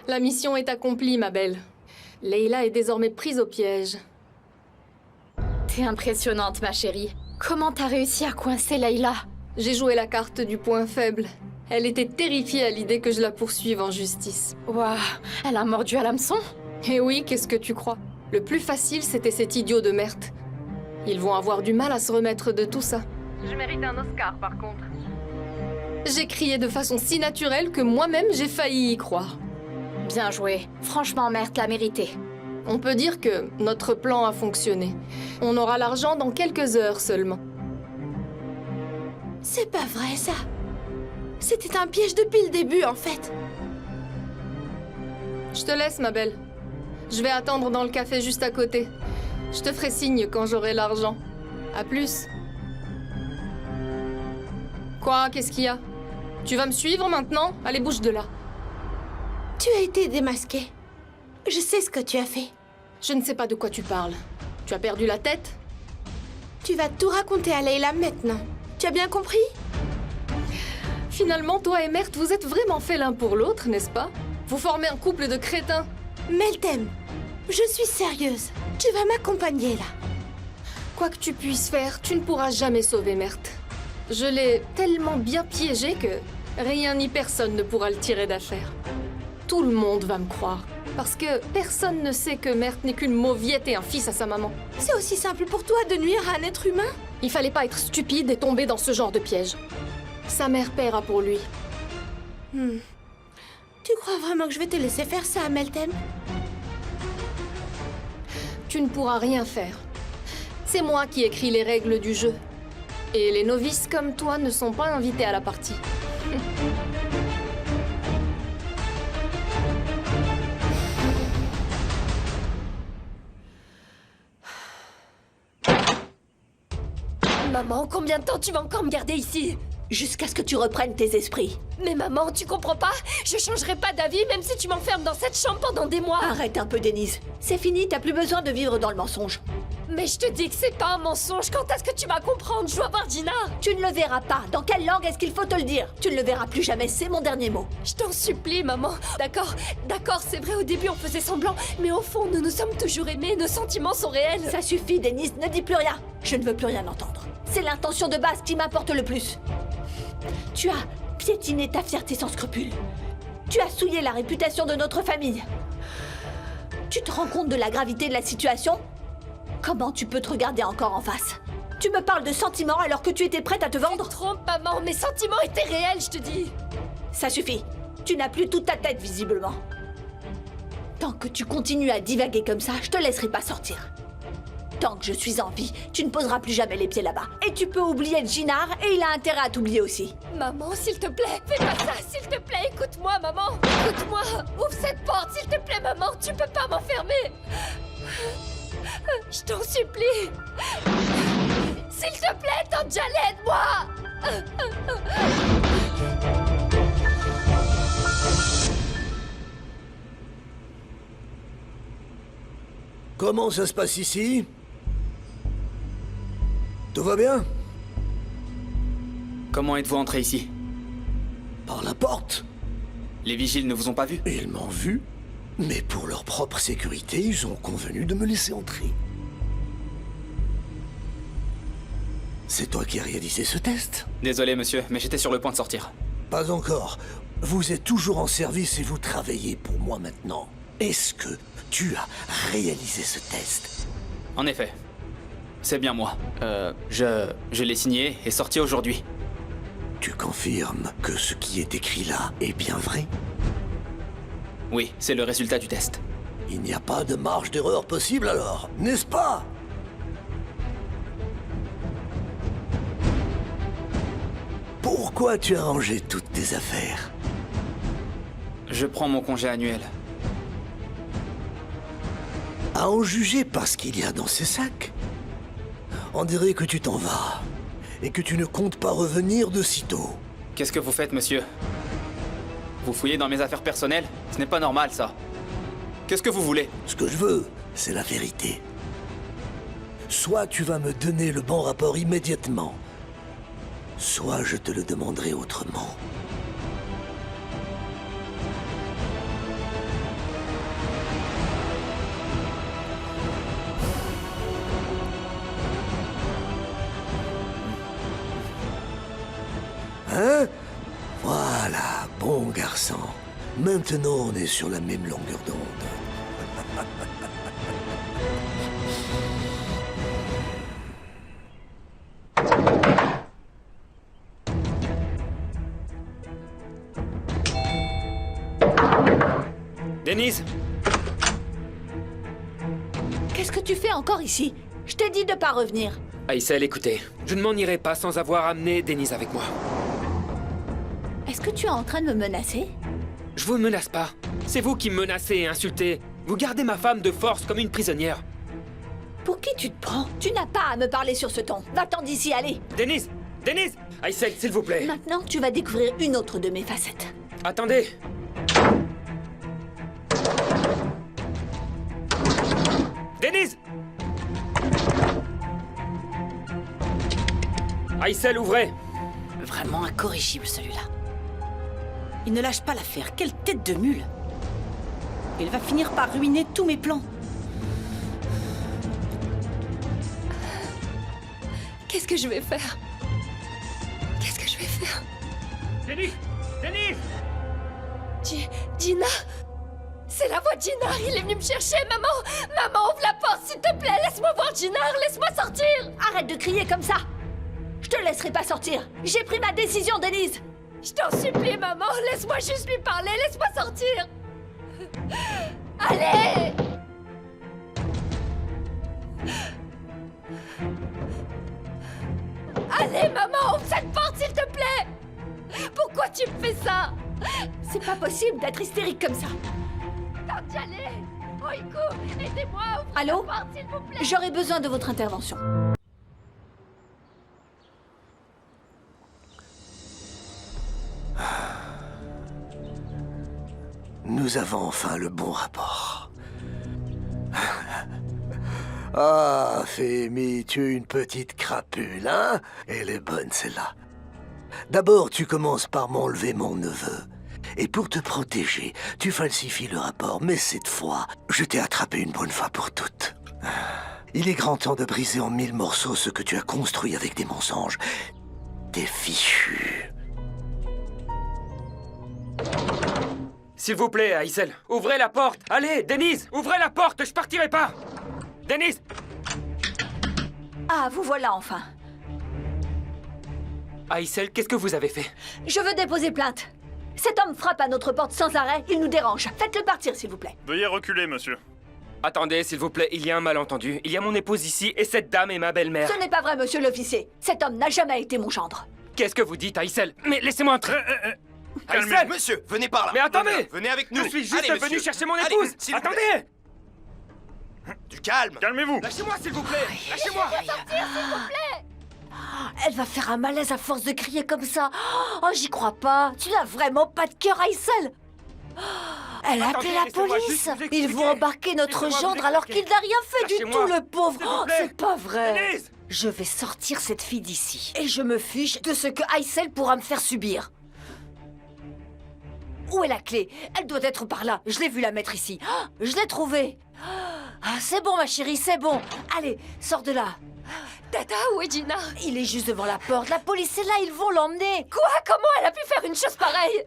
La mission est accomplie, ma belle. Leila est désormais prise au piège. T'es impressionnante, ma chérie. Comment t'as réussi à coincer Leila? J'ai joué la carte du point faible. Elle était terrifiée à l'idée que je la poursuive en justice. Waouh, elle a mordu à l'hameçon? Eh oui, qu'est-ce que tu crois? Le plus facile, c'était cet idiot de Mert. Ils vont avoir du mal à se remettre de tout ça. Je mérite un Oscar, par contre. J'ai crié de façon si naturelle que moi-même, j'ai failli y croire. Bien joué. Franchement, Mert l'a mérité. On peut dire que notre plan a fonctionné. On aura l'argent dans quelques heures seulement. C'est pas vrai, ça. C'était un piège depuis le début, en fait. Je te laisse, ma belle. Je vais attendre dans le café juste à côté. Je te ferai signe quand j'aurai l'argent. À plus. Quoi? Qu'est-ce qu'il y a? Tu vas me suivre maintenant? Allez, bouge de là. Tu as été démasqué. Je sais ce que tu as fait. Je ne sais pas de quoi tu parles. Tu as perdu la tête? Tu vas tout raconter à Leila maintenant. Tu as bien compris? Finalement, toi et Mert, vous êtes vraiment faits l'un pour l'autre, n'est-ce pas? Vous formez un couple de crétins. Meltem, je suis sérieuse. Tu vas m'accompagner, là. Quoi que tu puisses faire, tu ne pourras jamais sauver Mert. Je l'ai tellement bien piégé que rien ni personne ne pourra le tirer d'affaire. Tout le monde va me croire. Parce que personne ne sait que Mert n'est qu'une mauviette et un fils à sa maman. C'est aussi simple pour toi de nuire à un être humain? Il fallait pas être stupide et tomber dans ce genre de piège. Sa mère paiera pour lui. Tu crois vraiment que je vais te laisser faire ça, Meltem? Tu ne pourras rien faire. C'est moi qui écris les règles du jeu. Et les novices comme toi ne sont pas invités à la partie. Maman, combien de temps tu vas encore me garder ici? Jusqu'à ce que tu reprennes tes esprits. Mais maman, tu comprends pas? Je changerai pas d'avis même si tu m'enfermes dans cette chambre pendant des mois. Arrête un peu, Denise. C'est fini, t'as plus besoin de vivre dans le mensonge. Mais je te dis que c'est pas un mensonge. Quand est-ce que tu vas comprendre? Je dois voir Gina. Tu ne le verras pas. Dans quelle langue est-ce qu'il faut te le dire? Tu ne le verras plus jamais, c'est mon dernier mot. Je t'en supplie, maman. D'accord, c'est vrai, au début on faisait semblant, mais au fond, nous nous sommes toujours aimés, nos sentiments sont réels. Ça suffit, Denise, ne dis plus rien. Je ne veux plus rien entendre. C'est l'intention de base qui m'importe le plus. Tu as piétiné ta fierté sans scrupule. Tu as souillé la réputation de notre famille. Tu te rends compte de la gravité de la situation? Comment tu peux te regarder encore en face? Tu me parles de sentiments alors que tu étais prête à te vendre? Tu te trompes, maman, mes sentiments étaient réels, je te dis. Ça suffit. Tu n'as plus toute ta tête, visiblement. Tant que tu continues à divaguer comme ça, je te laisserai pas sortir. Tant que je suis en vie, tu ne poseras plus jamais les pieds là-bas. Et tu peux oublier Ginard, et il a intérêt à t'oublier aussi. Maman, s'il te plaît, fais pas ça, s'il te plaît, écoute-moi, maman. Écoute-moi, ouvre cette porte, s'il te plaît, maman, tu peux pas m'enfermer. Je t'en supplie. S'il te plaît, tante Jaled, aide-moi. Comment ça se passe ici? Tout va bien? Comment êtes-vous entré ici? Par la porte. Les vigiles ne vous ont pas vu? Ils m'ont vu, mais pour leur propre sécurité, ils ont convenu de me laisser entrer. C'est toi qui as réalisé ce test? Désolé, monsieur, mais j'étais sur le point de sortir. Pas encore. Vous êtes toujours en service et vous travaillez pour moi maintenant. Est-ce que tu as réalisé ce test? En effet. C'est bien moi. Je l'ai signé et sorti aujourd'hui. Tu confirmes que ce qui est écrit là est bien vrai? Oui, c'est le résultat du test. Il n'y a pas de marge d'erreur possible alors, n'est-ce pas? Pourquoi tu as rangé toutes tes affaires? Je prends mon congé annuel. À en juger par ce qu'il y a dans ces sacs, on dirait que tu t'en vas et que tu ne comptes pas revenir de sitôt. Qu'est-ce que vous faites, monsieur? Vous fouillez dans mes affaires personnelles? Ce n'est pas normal, ça. Qu'est-ce que vous voulez? Ce que je veux, c'est la vérité. Soit tu vas me donner le bon rapport immédiatement, soit je te le demanderai autrement. Hein? Voilà, bon garçon. Maintenant, on est sur la même longueur d'onde. Denise! Qu'est-ce que tu fais encore ici? Je t'ai dit de pas revenir. Aïssel, écoutez, je ne m'en irai pas sans avoir amené Denise avec moi. Est-ce que tu es en train de me menacer? Je vous menace pas. C'est vous qui me menacez et insultez. Vous gardez ma femme de force comme une prisonnière. Pour qui tu te prends? Tu n'as pas à me parler sur ce ton. Va-t'en d'ici, allez. Denise! Denise! Aïssel, s'il vous plaît. Maintenant, tu vas découvrir une autre de mes facettes. Attendez. Denise! Aïssel, ouvrez! Vraiment incorrigible, celui-là. Il ne lâche pas l'affaire. Quelle tête de mule! Il va finir par ruiner tous mes plans. Qu'est-ce que je vais faire? Qu'est-ce que je vais faire? Denise! Denise! Gina! C'est la voix de Gina! Il est venu me chercher, maman! Maman, ouvre la porte, s'il te plaît! Laisse-moi voir Gina! Laisse-moi sortir! Arrête de crier comme ça! Je te laisserai pas sortir! J'ai pris ma décision, Denise! Je t'en supplie, maman! Laisse-moi juste lui parler! Laisse-moi sortir! Allez! Allez, maman! Ouvre cette porte, s'il te plaît! Pourquoi tu me fais ça? C'est pas possible d'être hystérique comme ça! Tante Jaleh! Oiko, aidez-moi! Ouvrez Allô? la porte, s'il vous plaît! J'aurais besoin de votre intervention. Nous avons enfin le bon rapport. Ah, Femi, tu es une petite crapule, hein? Elle est bonne, celle-là. D'abord, tu commences par m'enlever mon neveu. Et pour te protéger, tu falsifies le rapport. Mais cette fois, je t'ai attrapé une bonne fois pour toutes. Il est grand temps de briser en 1000 morceaux ce que tu as construit avec des mensonges. T'es fichu. S'il vous plaît, Aïssel, ouvrez la porte! Allez, Denise, ouvrez la porte, je partirai pas! Denise! Ah, vous voilà enfin. Aïssel, qu'est-ce que vous avez fait? Je veux déposer plainte. Cet homme frappe à notre porte sans arrêt, il nous dérange. Faites-le partir, s'il vous plaît. Veuillez reculer, monsieur. Attendez, s'il vous plaît, il y a un malentendu. Il y a mon épouse ici et cette dame est ma belle-mère. Ce n'est pas vrai, monsieur l'officier. Cet homme n'a jamais été mon gendre. Qu'est-ce que vous dites, Aïssel? Mais laissez-moi entrer. Aïssel! Monsieur, venez par là. Mais attendez! Venez avec nous. Je suis juste Allez, venu monsieur. chercher mon Allez, épouse! s'il vous plaît. Attendez! Du calme. Calmez-vous. Lâchez-moi, s'il vous plaît! Lâchez-moi! Elle va faire un malaise à force de crier comme ça. Oh, j'y crois pas. Tu n'as vraiment pas de cœur, Aïssel. Elle a appelé Attendez, la laissez-moi police. juste vous Ils vont expliquer. embarquer notre Laissez-moi gendre vous alors qu'il expliquer. n'a rien fait du Lâchez-moi, tout, le pauvre. s'il vous Oh, plaît. c'est pas vrai. Denise! Je vais sortir cette fille d'ici. Et je me fiche de ce que Aïssel pourra me faire subir. Où est la clé? Elle doit être par là. Je l'ai vu la mettre ici. Ah, je l'ai trouvée. Ah, c'est bon, ma chérie, c'est bon. Allez, sors de là. Tata, où est Gina? Il est juste devant la porte. La police est là, ils vont l'emmener. Quoi? Comment elle a pu faire une chose pareille?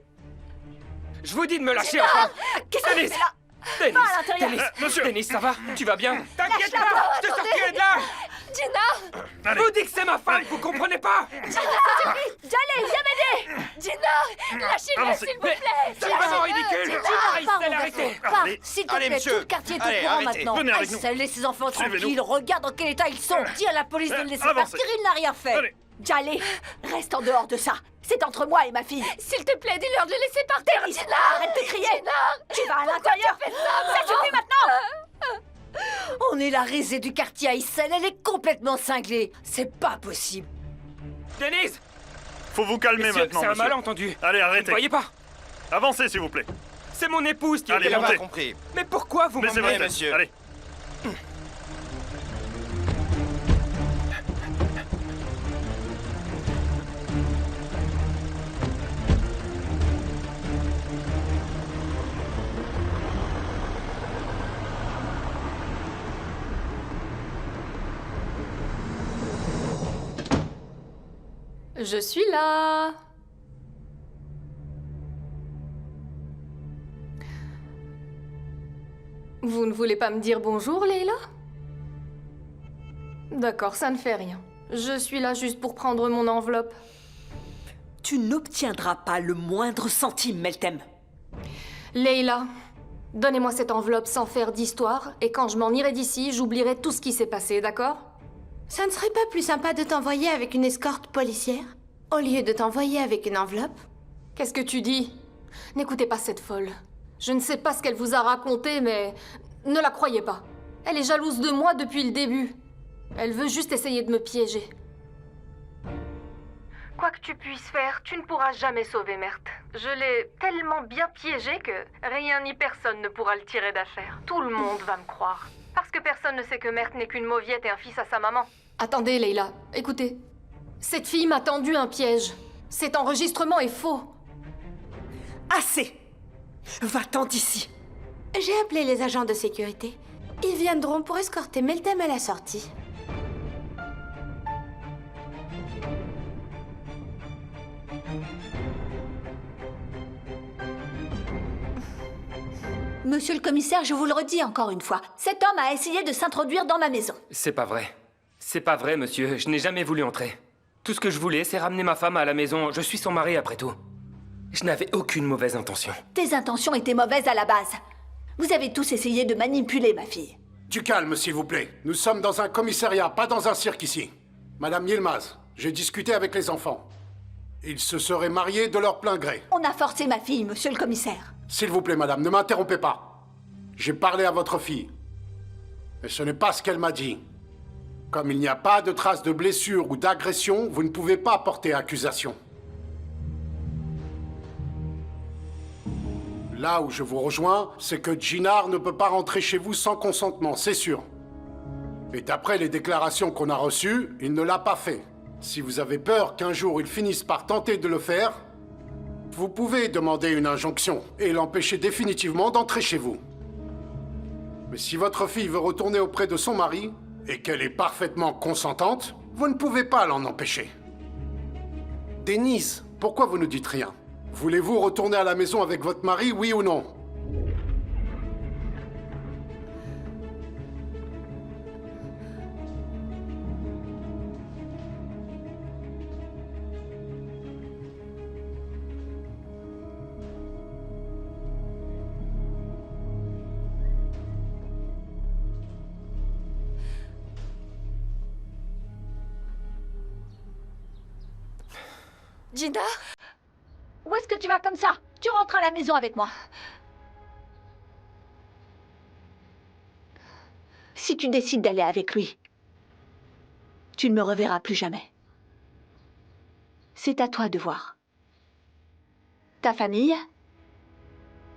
Je vous dis de me lâcher enfin! Qu'est-ce que Denise! tu fais là? Denise! Va à l'intérieur. Denise! Monsieur! Denise, ça va? Tu vas bien? T'inquiète la pas! porte, Je te attendez. sortirai de là! Gina! Je vous dis que c'est ma femme, vous comprenez pas? Jaleh, viens m'aider. Gina! Lâchez-le, Avancez. s'il vous plaît! C'est vraiment ridicule! Pars, Aïssel, arrêtez! pars, s'il te Allez, plaît, monsieur. tout le quartier est Allez, au courant arrêtez. maintenant. Venez avec nous. Aïssel, laisse ses enfants Suivez-nous. tranquilles, regarde dans quel état ils sont. Dis à la police de le laisser Avancez. partir, il n'a rien fait. Allez. Jaleh, reste en dehors de ça. C'est entre moi et ma fille. S'il te plaît, dis-leur de le laisser partir! Denise, Gina! arrête de crier. Gina! Tu vas à l'intérieur. Ça suffit maintenant. On est la risée du quartier Aïssel, elle est complètement cinglée. C'est pas possible. Denise! Faut vous calmer Monsieur, maintenant, c'est un monsieur. malentendu. Allez, Vous ne arrêtez. voyez pas? Avancez, s'il vous plaît. C'est mon épouse qui Allez, était là-bas. montez. Compris. Mais pourquoi vous Baissez m'emmenez? votre tête. Allez. Je suis là. Vous ne voulez pas me dire bonjour, Leila? D'accord, ça ne fait rien. Je suis là juste pour prendre mon enveloppe. Tu n'obtiendras pas le moindre centime, Meltem. Leila, donnez-moi cette enveloppe sans faire d'histoire, et quand je m'en irai d'ici, j'oublierai tout ce qui s'est passé, d'accord? Ça ne serait pas plus sympa de t'envoyer avec une escorte policière, au lieu de t'envoyer avec une enveloppe? Qu'est-ce que tu dis? N'écoutez pas cette folle. Je ne sais pas ce qu'elle vous a raconté, mais ne la croyez pas. Elle est jalouse de moi depuis le début. Elle veut juste essayer de me piéger. Quoi que tu puisses faire, tu ne pourras jamais sauver Mert. Je l'ai tellement bien piégé que rien ni personne ne pourra le tirer d'affaire. Tout le monde va me croire. Parce que personne ne sait que Mert n'est qu'une mauviette et un fils à sa maman. Attendez, Leila, écoutez. Cette fille m'a tendu un piège. Cet enregistrement est faux. Assez! Va-t'en d'ici! J'ai appelé les agents de sécurité. Ils viendront pour escorter Meltem à la sortie. Monsieur le commissaire, je vous le redis encore une fois, cet homme a essayé de s'introduire dans ma maison. C'est pas vrai. C'est pas vrai, monsieur. Je n'ai jamais voulu entrer. Tout ce que je voulais, c'est ramener ma femme à la maison. Je suis son mari, après tout. Je n'avais aucune mauvaise intention. Tes intentions étaient mauvaises à la base. Vous avez tous essayé de manipuler ma fille. Du calme, s'il vous plaît. Nous sommes dans un commissariat, pas dans un cirque ici. Madame Yilmaz, j'ai discuté avec les enfants. Ils se seraient mariés de leur plein gré. On a forcé ma fille, monsieur le commissaire. S'il vous plaît, madame, ne m'interrompez pas. J'ai parlé à votre fille. Mais ce n'est pas ce qu'elle m'a dit. Comme il n'y a pas de traces de blessure ou d'agression, vous ne pouvez pas porter accusation. Là où je vous rejoins, c'est que Djinar ne peut pas rentrer chez vous sans consentement, c'est sûr. Et d'après les déclarations qu'on a reçues, il ne l'a pas fait. Si vous avez peur qu'un jour il finisse par tenter de le faire, vous pouvez demander une injonction et l'empêcher définitivement d'entrer chez vous. Mais si votre fille veut retourner auprès de son mari, et qu'elle est parfaitement consentante, vous ne pouvez pas l'en empêcher. Denise, pourquoi vous ne dites rien? Voulez-vous retourner à la maison avec votre mari, oui ou non? Gina? Où est-ce que tu vas comme ça? Tu rentres à la maison avec moi. Si tu décides d'aller avec lui, tu ne me reverras plus jamais. C'est à toi de voir. Ta famille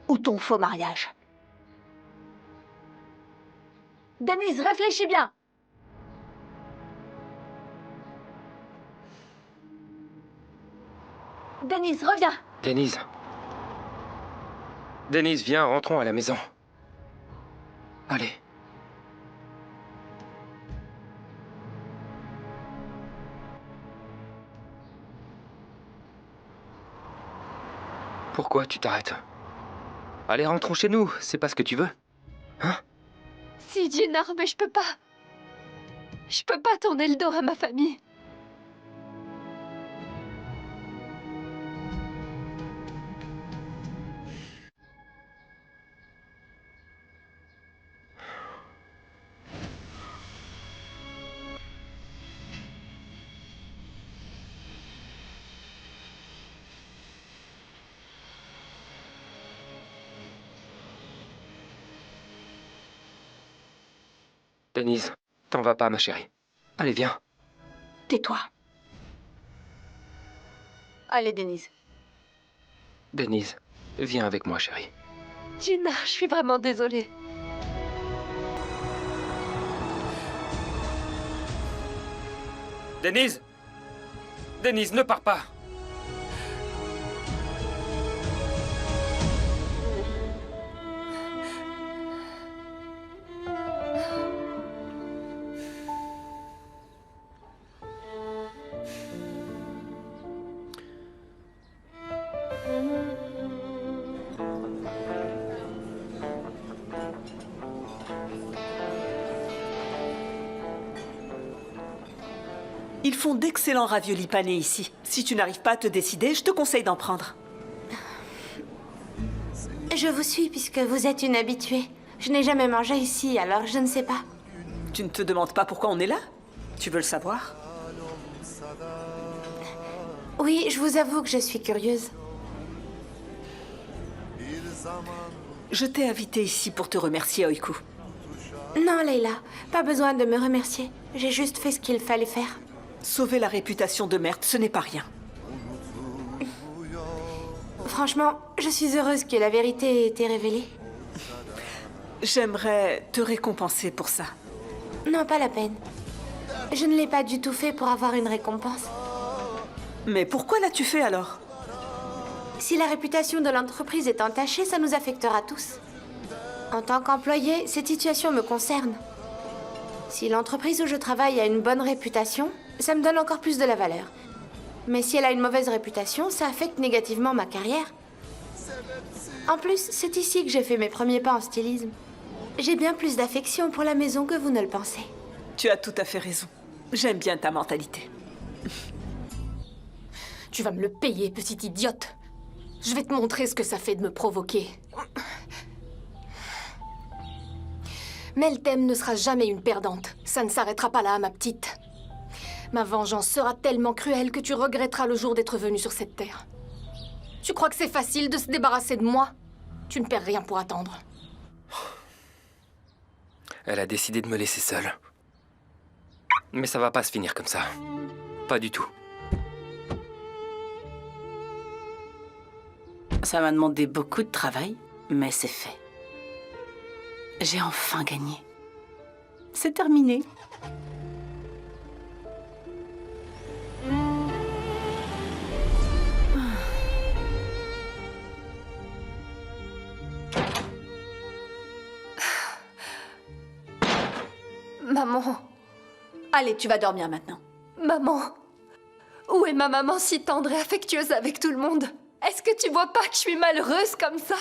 ou ton faux mariage. Denise, réfléchis bien. Denise, reviens. Denise. Denise, viens, rentrons à la maison. Allez. Pourquoi tu t'arrêtes? Allez, rentrons chez nous, c'est pas ce que tu veux. Hein? Si, Djinar, mais je peux pas. Je peux pas tourner le dos à ma famille. Denise, t'en vas pas, ma chérie. Allez, viens. Tais-toi. Allez, Denise. Denise, viens avec moi, chérie. Djinar, je suis vraiment désolée. Denise! Denise, ne pars pas! Ils font d'excellents raviolis panés ici. Si tu n'arrives pas à te décider, je te conseille d'en prendre. Je vous suis puisque vous êtes une habituée. Je n'ai jamais mangé ici, alors je ne sais pas. Tu ne te demandes pas pourquoi on est là? Tu veux le savoir? Oui, je vous avoue que je suis curieuse. Je t'ai invité ici pour te remercier, Oiku. Non, Leila, pas besoin de me remercier. J'ai juste fait ce qu'il fallait faire. Sauver la réputation de Mert, ce n'est pas rien. Franchement, je suis heureuse que la vérité ait été révélée. J'aimerais te récompenser pour ça. Non, pas la peine. Je ne l'ai pas du tout fait pour avoir une récompense. Mais pourquoi l'as-tu fait alors? Si la réputation de l'entreprise est entachée, ça nous affectera tous. En tant qu'employé, cette situation me concerne. Si l'entreprise où je travaille a une bonne réputation, ça me donne encore plus de la valeur. Mais si elle a une mauvaise réputation, ça affecte négativement ma carrière. En plus, c'est ici que j'ai fait mes premiers pas en stylisme. J'ai bien plus d'affection pour la maison que vous ne le pensez. Tu as tout à fait raison. J'aime bien ta mentalité. Tu vas me le payer, petite idiote. Je vais te montrer ce que ça fait de me provoquer. Meltem ne sera jamais une perdante. Ça ne s'arrêtera pas là, ma petite. Ma vengeance sera tellement cruelle que tu regretteras le jour d'être venue sur cette terre. Tu crois que c'est facile de se débarrasser de moi? Tu ne perds rien pour attendre. Elle a décidé de me laisser seule. Mais ça va pas se finir comme ça. Pas du tout. Ça m'a demandé beaucoup de travail, mais c'est fait. J'ai enfin gagné. C'est terminé. Maman. Allez, tu vas dormir maintenant. Maman. Où est ma maman si tendre et affectueuse avec tout le monde? Est-ce que tu vois pas que je suis malheureuse comme ça?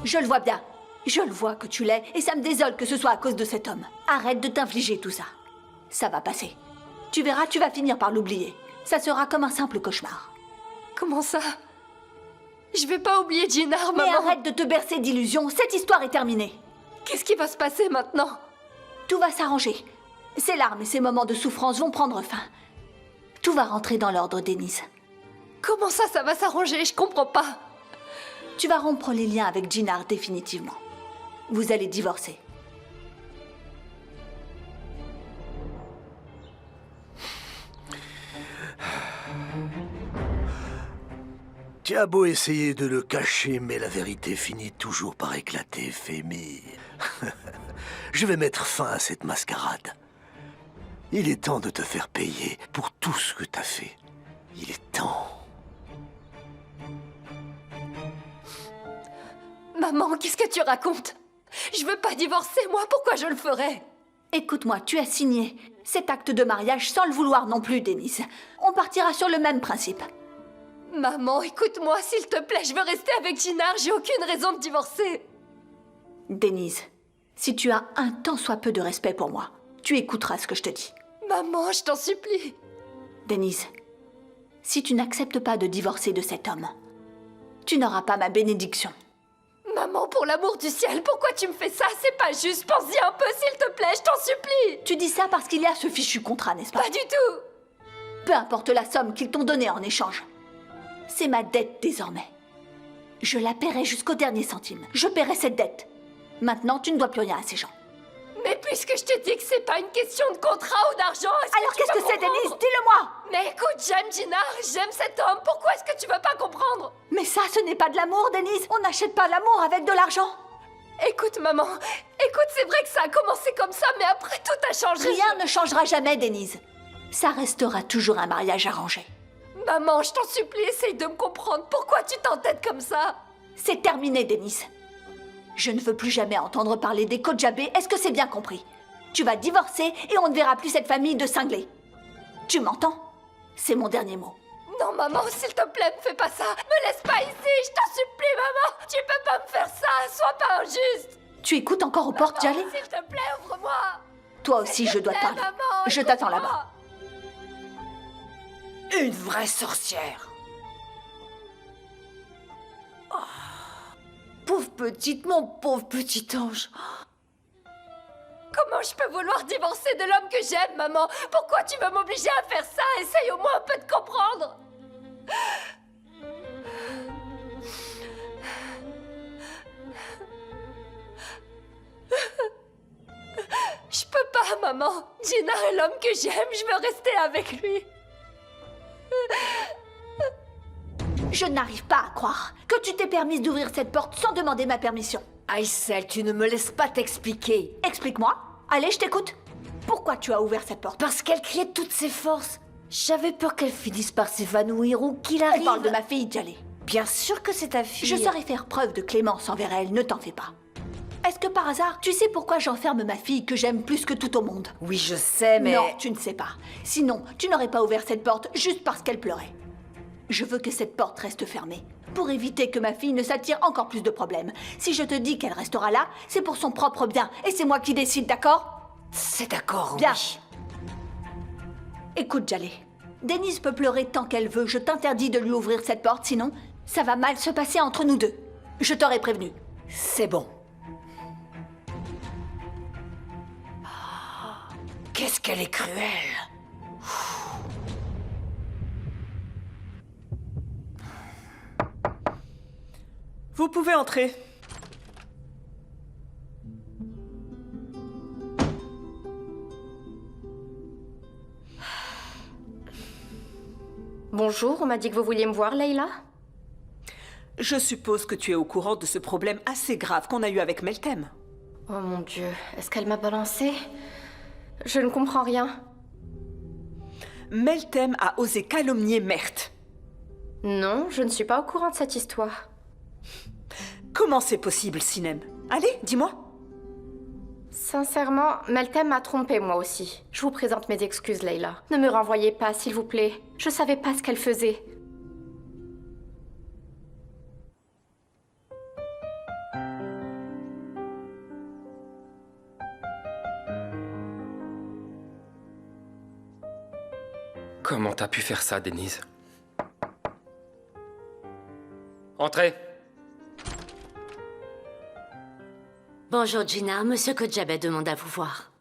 Je le vois bien. Je le vois que tu l'es, et ça me désole que ce soit à cause de cet homme. Arrête de t'infliger tout ça. Ça va passer. Tu verras, tu vas finir par l'oublier. Ça sera comme un simple cauchemar. Comment ça? Je vais pas oublier Jinar, Mais maman. arrête de te bercer d'illusions, cette histoire est terminée. Qu'est-ce qui va se passer maintenant? Tout va s'arranger. Ces larmes et ces moments de souffrance vont prendre fin. Tout va rentrer dans l'ordre, Denise. Comment ça va s'arranger? Je comprends pas. Tu vas rompre les liens avec Jinar définitivement. Vous allez divorcer. Tu as beau essayer de le cacher, mais la vérité finit toujours par éclater, Femi. Je vais mettre fin à cette mascarade. Il est temps de te faire payer pour tout ce que t'as fait. Il est temps. Maman, qu'est-ce que tu racontes? Je veux pas divorcer, moi, pourquoi je le ferais? Écoute-moi, tu as signé cet acte de mariage sans le vouloir non plus, Denise. On partira sur le même principe. Maman, écoute-moi, s'il te plaît, je veux rester avec Jinar, j'ai aucune raison de divorcer. Denise, si tu as un tant soit peu de respect pour moi, tu écouteras ce que je te dis. Maman, je t'en supplie. Denise, si tu n'acceptes pas de divorcer de cet homme, tu n'auras pas ma bénédiction. Maman, pour l'amour du ciel, pourquoi tu me fais ça? C'est pas juste, pense-y un peu, s'il te plaît, je t'en supplie. Tu dis ça parce qu'il y a ce fichu contrat, n'est-ce pas? Pas du tout. Peu importe la somme qu'ils t'ont donnée en échange. C'est ma dette désormais. Je la paierai jusqu'au dernier centime. Je paierai cette dette. Maintenant, tu ne dois plus rien à ces gens. Mais puisque je te dis que c'est pas une question de contrat ou d'argent, alors qu'est-ce que c'est, Denise? Dis-le-moi! Mais écoute, j'aime Jinar, j'aime cet homme, pourquoi est-ce que tu veux pas comprendre? Mais ça, ce n'est pas de l'amour, Denise! On n'achète pas l'amour avec de l'argent! Écoute, maman, écoute, c'est vrai que ça a commencé comme ça, mais après tout a changé. Rien ne changera jamais, Denise. Ça restera toujours un mariage arrangé. Maman, je t'en supplie, essaye de me comprendre. Pourquoi tu t'entêtes comme ça? C'est terminé, Denise. Je ne veux plus jamais entendre parler des Kojabe, est-ce que c'est bien compris? Tu vas divorcer et on ne verra plus cette famille de cinglés. Tu m'entends? C'est mon dernier mot. Non, maman, s'il te plaît, me fais pas ça. Me laisse pas ici, je t'en supplie, maman. Tu peux pas me faire ça, sois pas injuste. Tu écoutes encore aux portes, Jaleh? S'il te plaît, ouvre-moi. Toi aussi, je dois te parler. Maman, je t'attends là-bas. Une vraie sorcière. Oh. Pauvre petite, mon pauvre petit ange. Comment je peux vouloir divorcer de l'homme que j'aime, maman? Pourquoi tu veux m'obliger à faire ça? Essaye au moins un peu de comprendre. Je peux pas, maman. Gina est l'homme que j'aime, je veux rester avec lui. Je n'arrive pas à croire que tu t'es permise d'ouvrir cette porte sans demander ma permission. Aïssel, tu ne me laisses pas t'expliquer. Explique-moi. Allez, je t'écoute. Pourquoi tu as ouvert cette porte? Parce qu'elle criait de toutes ses forces. J'avais peur qu'elle finisse par s'évanouir ou qu'il arrive... Elle parle de ma fille, Djallé. Bien sûr que c'est ta fille. Je saurais faire preuve de clémence envers elle, ne t'en fais pas. Est-ce que par hasard, tu sais pourquoi j'enferme ma fille que j'aime plus que tout au monde? Oui, je sais, mais... Non, tu ne sais pas. Sinon, tu n'aurais pas ouvert cette porte juste parce qu'elle pleurait. Je veux que cette porte reste fermée, pour éviter que ma fille ne s'attire encore plus de problèmes. Si je te dis qu'elle restera là, c'est pour son propre bien, et c'est moi qui décide, d'accord? C'est d'accord, bien. Oui. Écoute, Djallé, Denise peut pleurer tant qu'elle veut, je t'interdis de lui ouvrir cette porte, sinon, ça va mal se passer entre nous deux. Je t'aurais prévenu. C'est bon. Qu'est-ce qu'elle est cruelle. Vous pouvez entrer. Bonjour, on m'a dit que vous vouliez me voir, Leila? Je suppose que tu es au courant de ce problème assez grave qu'on a eu avec Meltem. Oh mon Dieu, est-ce qu'elle m'a balancé? Je ne comprends rien. Meltem a osé calomnier Mert. Non, je ne suis pas au courant de cette histoire. Comment c'est possible, Sinem? Allez, dis-moi. Sincèrement, Meltem m'a trompée moi aussi. Je vous présente mes excuses, Leila. Ne me renvoyez pas, s'il vous plaît. Je savais pas ce qu'elle faisait. Comment t'as pu faire ça, Denise? Entrez. Bonjour Gina, Monsieur Kodjabeh demande à vous voir.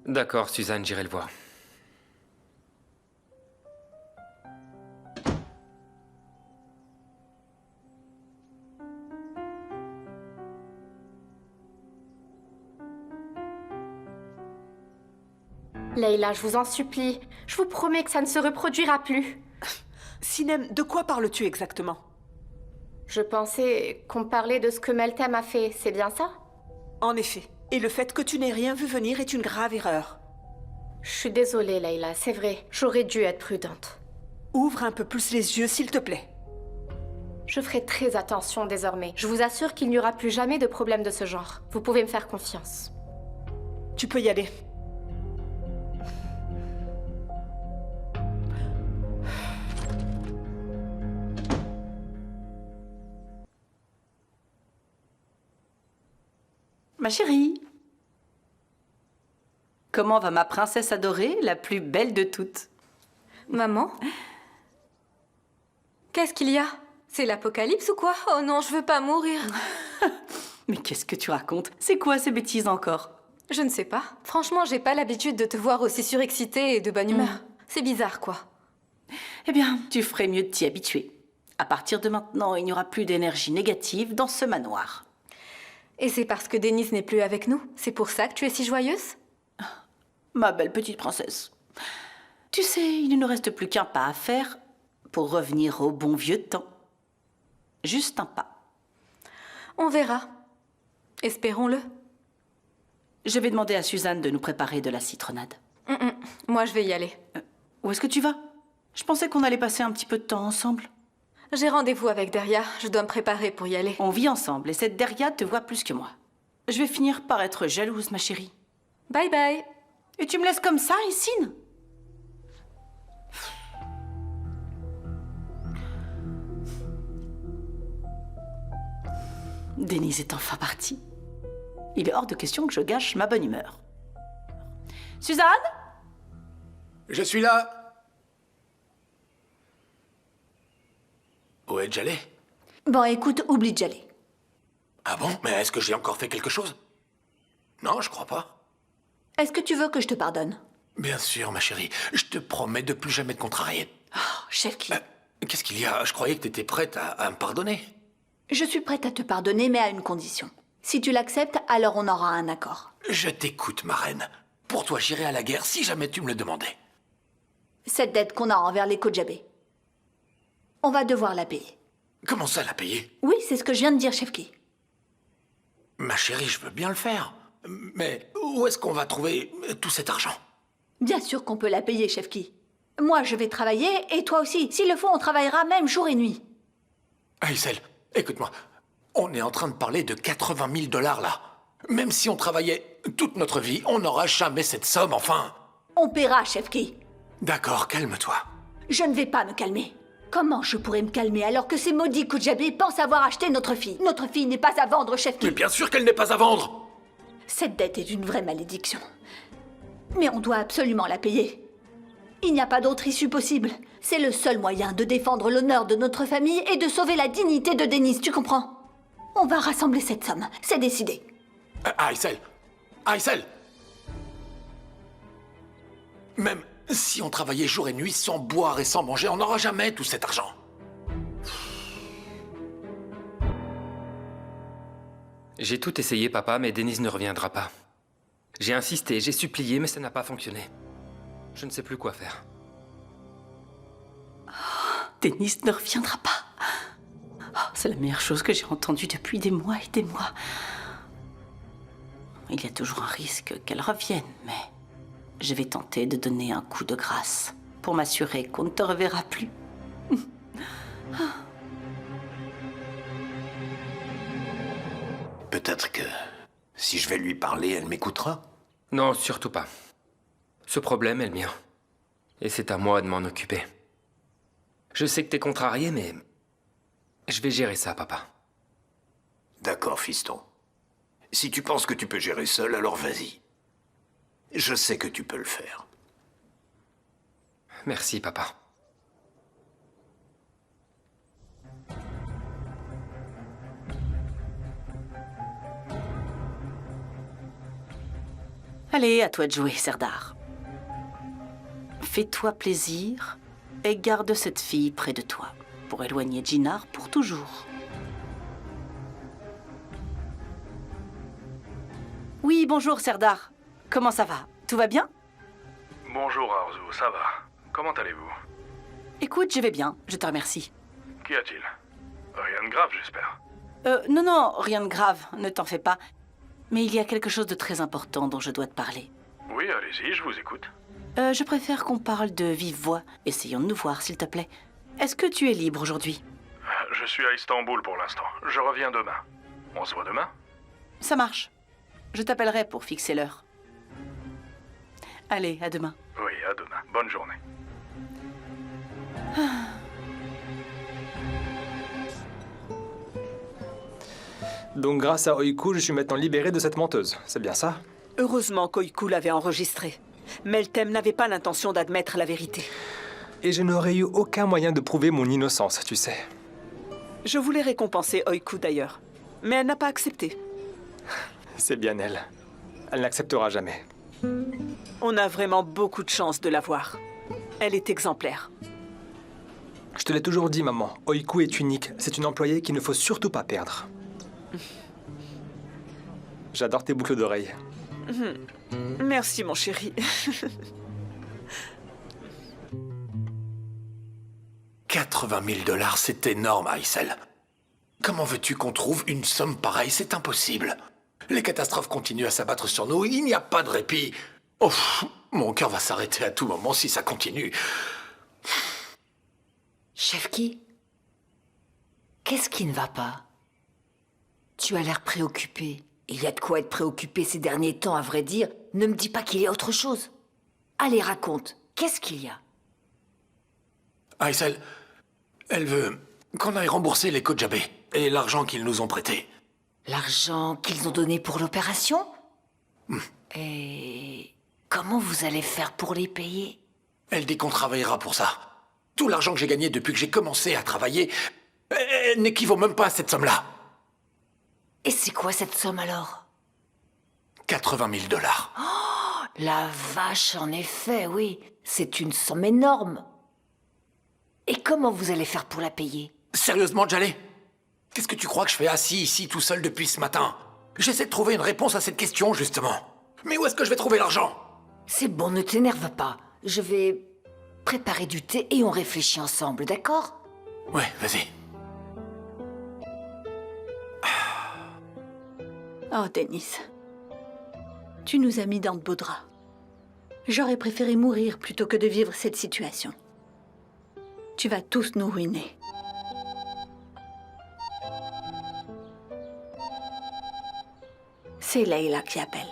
D'accord, Suzanne, j'irai le voir. Leila, je vous en supplie. Je vous promets que ça ne se reproduira plus. Sinem, de quoi parles-tu exactement? Je pensais qu'on parlait de ce que Meltem a fait, c'est bien ça? En effet. Et le fait que tu n'aies rien vu venir est une grave erreur. Je suis désolée, Leila, c'est vrai. J'aurais dû être prudente. Ouvre un peu plus les yeux, s'il te plaît. Je ferai très attention désormais. Je vous assure qu'il n'y aura plus jamais de problème de ce genre. Vous pouvez me faire confiance. Tu peux y aller. Ma chérie, comment va ma princesse adorée, la plus belle de toutes? Maman? Qu'est-ce qu'il y a? C'est l'apocalypse ou quoi? Oh non, je veux pas mourir. Mais qu'est-ce que tu racontes? C'est quoi ces bêtises encore? Je ne sais pas. Franchement, j'ai pas l'habitude de te voir aussi surexcitée et de bonne humeur. C'est bizarre, quoi. Eh bien, tu ferais mieux de t'y habituer. À partir de maintenant, il n'y aura plus d'énergie négative dans ce manoir. Et c'est parce que Denise n'est plus avec nous? C'est pour ça que tu es si joyeuse? Ma belle petite princesse. Tu sais, il ne nous reste plus qu'un pas à faire pour revenir au bon vieux temps. Juste un pas. On verra. Espérons-le. Je vais demander à Suzanne de nous préparer de la citronnade. Moi, je vais y aller. Où est-ce que tu vas? Je pensais qu'on allait passer un petit peu de temps ensemble. J'ai rendez-vous avec Deria. Je dois me préparer pour y aller. On vit ensemble et cette Deria te voit plus que moi. Je vais finir par être jalouse, ma chérie. Bye bye. Et tu me laisses comme ça, Issine? Denise est enfin partie. Il est hors de question que je gâche ma bonne humeur. Suzanne? Je suis là. Où est Jalé? Bon, écoute, oublie Jalé. Ah bon? Mais est-ce que j'ai encore fait quelque chose? Non, je crois pas. Est-ce que tu veux que je te pardonne? Bien sûr, ma chérie. Je te promets de plus jamais te contrarier. Oh, Chefki. Qu'est-ce qu'il y a? Je croyais que t'étais prête à me pardonner. Je suis prête à te pardonner, mais à une condition. Si tu l'acceptes, alors on aura un accord. Je t'écoute, ma reine. Pour toi, j'irai à la guerre si jamais tu me le demandais. Cette dette qu'on a envers les Kojabé. On va devoir la payer. Comment ça, la payer? Oui, c'est ce que je viens de dire, Chefki. Ma chérie, je veux bien le faire. Mais où est-ce qu'on va trouver tout cet argent? Bien sûr qu'on peut la payer, Chefki. Moi, je vais travailler, et toi aussi. S'il le faut, on travaillera même jour et nuit. Aïssel, écoute-moi. On est en train de parler de 80 000 $ là. Même si on travaillait toute notre vie, on n'aura jamais cette somme, enfin. On paiera, Chefki. D'accord, calme-toi. Je ne vais pas me calmer. Comment je pourrais me calmer alors que ces maudits Kojabé pensent avoir acheté notre fille? Notre fille n'est pas à vendre, Chefki. Mais bien sûr qu'elle n'est pas à vendre. Cette dette est une vraie malédiction. Mais on doit absolument la payer. Il n'y a pas d'autre issue possible. C'est le seul moyen de défendre l'honneur de notre famille et de sauver la dignité de Denise, tu comprends? On va rassembler cette somme, c'est décidé. Aïssel! Aïssel! Même si on travaillait jour et nuit sans boire et sans manger, on n'aura jamais tout cet argent. J'ai tout essayé, papa, mais Denise ne reviendra pas. J'ai insisté, j'ai supplié, mais ça n'a pas fonctionné. Je ne sais plus quoi faire. Denise ne reviendra pas. Oh, c'est la meilleure chose que j'ai entendue depuis des mois et des mois. Il y a toujours un risque qu'elle revienne, mais je vais tenter de donner un coup de grâce pour m'assurer qu'on ne te reverra plus. Peut-être que si je vais lui parler, elle m'écoutera. Non, surtout pas. Ce problème est le mien. Et c'est à moi de m'en occuper. Je sais que t'es contrarié, mais je vais gérer ça, papa. D'accord, fiston. Si tu penses que tu peux gérer seul, alors vas-y. Je sais que tu peux le faire. Merci, papa. Allez, à toi de jouer, Serdar. Fais-toi plaisir et garde cette fille près de toi pour éloigner Djinar pour toujours. Oui, bonjour, Serdar. Comment ça va? Tout va bien? Bonjour Arzu, ça va. Comment allez-vous? Écoute, je vais bien, je te remercie. Qu'y a-t-il? Rien de grave, j'espère. Non, rien de grave, ne t'en fais pas. Mais il y a quelque chose de très important dont je dois te parler. Oui, allez-y, je vous écoute. Je préfère qu'on parle de vive voix. Essayons de nous voir, s'il te plaît. Est-ce que tu es libre aujourd'hui? Je suis à Istanbul pour l'instant. Je reviens demain. On se voit demain? Ça marche. Je t'appellerai pour fixer l'heure. Allez, à demain. Oui, à demain. Bonne journée. Donc grâce à Oiku, je suis maintenant libéré de cette menteuse. C'est bien ça? Heureusement qu'Oiku l'avait enregistré. Meltem n'avait pas l'intention d'admettre la vérité. Et je n'aurais eu aucun moyen de prouver mon innocence, tu sais. Je voulais récompenser Oiku d'ailleurs, mais elle n'a pas accepté. C'est bien elle. Elle n'acceptera jamais. On a vraiment beaucoup de chance de la voir. Elle est exemplaire. Je te l'ai toujours dit, maman. Oiku est unique. C'est une employée qu'il ne faut surtout pas perdre. J'adore tes boucles d'oreilles. Merci, mon chéri. 80 000 $, c'est énorme, Aïssel. Comment veux-tu qu'on trouve une somme pareille? C'est impossible. Les catastrophes continuent à s'abattre sur nous, il n'y a pas de répit. Oh, mon cœur va s'arrêter à tout moment si ça continue. Chefki, qu'est-ce qui ne va pas? Tu as l'air préoccupé. Il y a de quoi être préoccupé ces derniers temps, à vrai dire. Ne me dis pas qu'il y a autre chose. Allez, raconte. Qu'est-ce qu'il y a? Aïssel, elle veut qu'on aille rembourser les Kojabé et l'argent qu'ils nous ont prêté. L'argent qu'ils ont donné pour l'opération? Et comment vous allez faire pour les payer? Elle dit qu'on travaillera pour ça. Tout l'argent que j'ai gagné depuis que j'ai commencé à travailler, Elle n'équivaut même pas à cette somme-là. Et c'est quoi cette somme alors? 80 000 dollars. Oh, la vache, en effet, oui. C'est une somme énorme. Et comment vous allez faire pour la payer? Sérieusement, Jaleh? Qu'est-ce que tu crois que je fais assis ici tout seul depuis ce matin? J'essaie de trouver une réponse à cette question, justement. Mais où est-ce que je vais trouver l'argent? C'est bon, ne t'énerve pas. Je vais préparer du thé et on réfléchit ensemble, d'accord? Ouais, vas-y. Oh, Dennis. Tu nous as mis dans de beaux draps. J'aurais préféré mourir plutôt que de vivre cette situation. Tu vas tous nous ruiner. C'est Leila qui appelle.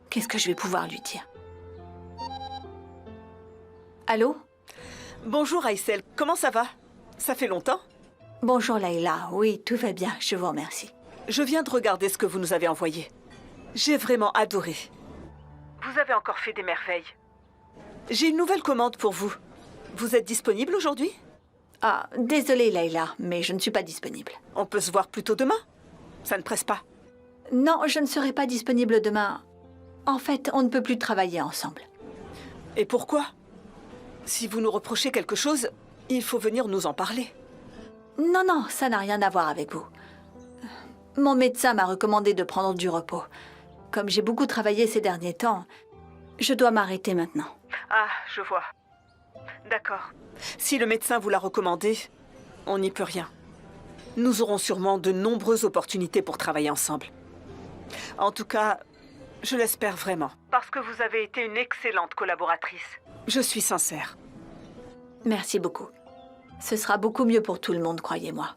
Qu'est-ce que je vais pouvoir lui dire? Allô? Bonjour Aïssel, comment ça va? Ça fait longtemps? Bonjour Leila, oui, tout va bien, je vous remercie. Je viens de regarder ce que vous nous avez envoyé. J'ai vraiment adoré. Vous avez encore fait des merveilles. J'ai une nouvelle commande pour vous. Vous êtes disponible aujourd'hui? Ah, désolée Leila, mais je ne suis pas disponible. On peut se voir plutôt demain? Ça ne presse pas. Non, je ne serai pas disponible demain. En fait, on ne peut plus travailler ensemble. Et pourquoi? Si vous nous reprochez quelque chose, il faut venir nous en parler. Non, non, ça n'a rien à voir avec vous. Mon médecin m'a recommandé de prendre du repos. Comme j'ai beaucoup travaillé ces derniers temps, je dois m'arrêter maintenant. Ah, je vois. D'accord. Si le médecin vous l'a recommandé, on n'y peut rien. Nous aurons sûrement de nombreuses opportunités pour travailler ensemble. En tout cas, je l'espère vraiment. Parce que vous avez été une excellente collaboratrice. Je suis sincère. Merci beaucoup. Ce sera beaucoup mieux pour tout le monde, croyez-moi.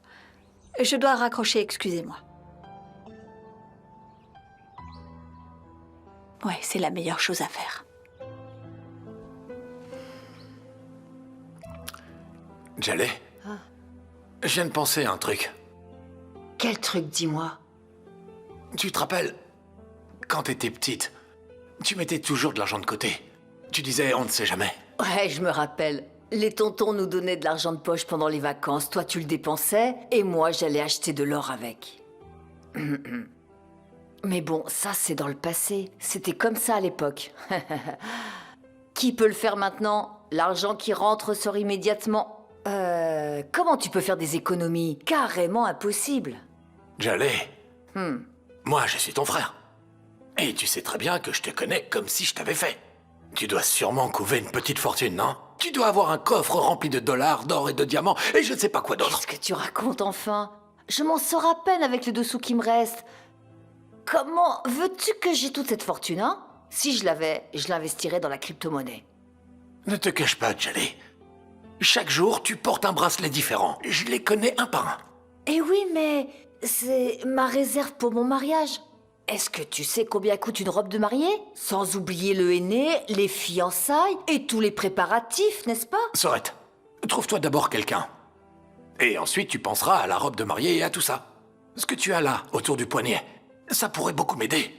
Je dois raccrocher, excusez-moi. Ouais, c'est la meilleure chose à faire. Jaleh, je viens de penser à un truc. Quel truc, dis-moi? Tu te rappelles, quand t'étais petite, tu mettais toujours de l'argent de côté. Tu disais, on ne sait jamais. Ouais, je me rappelle. Les tontons nous donnaient de l'argent de poche pendant les vacances. Toi, tu le dépensais, et moi, j'allais acheter de l'or avec. Mais bon, ça, c'est dans le passé. C'était comme ça à l'époque. Qui peut le faire maintenant? L'argent qui rentre sort immédiatement. Comment tu peux faire des économies? Carrément impossible. Jaleh, moi, je suis ton frère. Et tu sais très bien que je te connais comme si je t'avais fait. Tu dois sûrement couver une petite fortune, non? Tu dois avoir un coffre rempli de dollars, d'or et de diamants, et je ne sais pas quoi d'autre. Qu'est-ce que tu racontes enfin? Je m'en sors à peine avec les dessous qui me restent. Comment veux-tu que j'ai toute cette fortune, hein? Si je l'avais, je l'investirais dans la crypto-monnaie. Ne te cache pas, Jaleh. Chaque jour, tu portes un bracelet différent. Je les connais un par un. Eh oui, mais c'est ma réserve pour mon mariage. Est-ce que tu sais combien coûte une robe de mariée? Sans oublier le henné, les fiançailles et tous les préparatifs, n'est-ce pas? Sorette, trouve-toi d'abord quelqu'un. Et ensuite, tu penseras à la robe de mariée et à tout ça. Ce que tu as là, autour du poignet, ça pourrait beaucoup m'aider.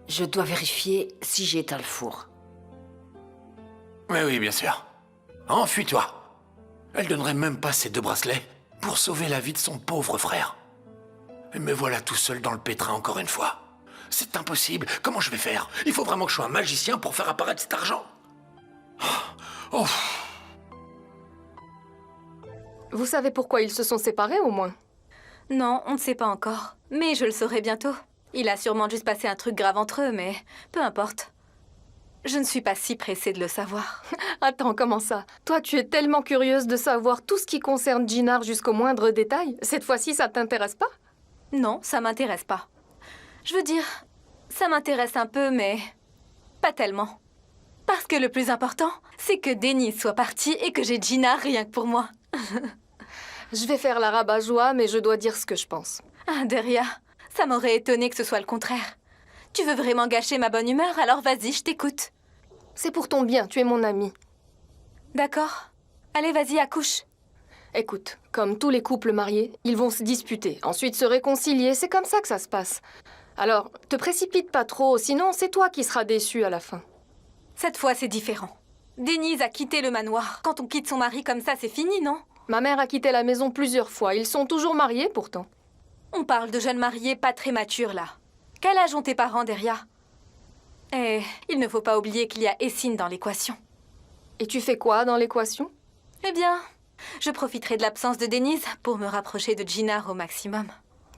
Je dois vérifier si j'ai éteint le four. Oui, bien sûr. Enfuis-toi. Elle donnerait même pas ces 2 bracelets pour sauver la vie de son pauvre frère. Et me voilà tout seul dans le pétrin encore une fois. C'est impossible. Comment je vais faire? Il faut vraiment que je sois un magicien pour faire apparaître cet argent. Oh. Vous savez pourquoi ils se sont séparés, au moins? Non, on ne sait pas encore. Mais je le saurai bientôt. Il a sûrement juste passé un truc grave entre eux, mais peu importe. Je ne suis pas si pressée de le savoir. Attends, comment ça? Toi, tu es tellement curieuse de savoir tout ce qui concerne Jinar jusqu'au moindre détail. Cette fois-ci, ça t'intéresse pas? Non, ça m'intéresse pas. Je veux dire, ça m'intéresse un peu, mais pas tellement. Parce que le plus important, c'est que Dennis soit parti et que j'ai Jinar rien que pour moi. Je vais faire la rabat-joie, mais je dois dire ce que je pense. Ah, Deria, ça m'aurait étonné que ce soit le contraire. Tu veux vraiment gâcher ma bonne humeur, alors vas-y, je t'écoute. C'est pour ton bien, tu es mon ami. D'accord. Allez, vas-y, accouche. Écoute, comme tous les couples mariés, ils vont se disputer, ensuite se réconcilier, c'est comme ça que ça se passe. Alors, te précipite pas trop, sinon c'est toi qui seras déçu à la fin. Cette fois, c'est différent. Denise a quitté le manoir. Quand on quitte son mari comme ça, c'est fini, non? Ma mère a quitté la maison plusieurs fois. Ils sont toujours mariés, pourtant. On parle de jeunes mariés pas très matures, là. Quel âge ont tes parents, Deria? Et il ne faut pas oublier qu'il y a Essine dans l'équation. Et tu fais quoi dans l'équation? Eh bien, je profiterai de l'absence de Denise pour me rapprocher de Ghinar au maximum.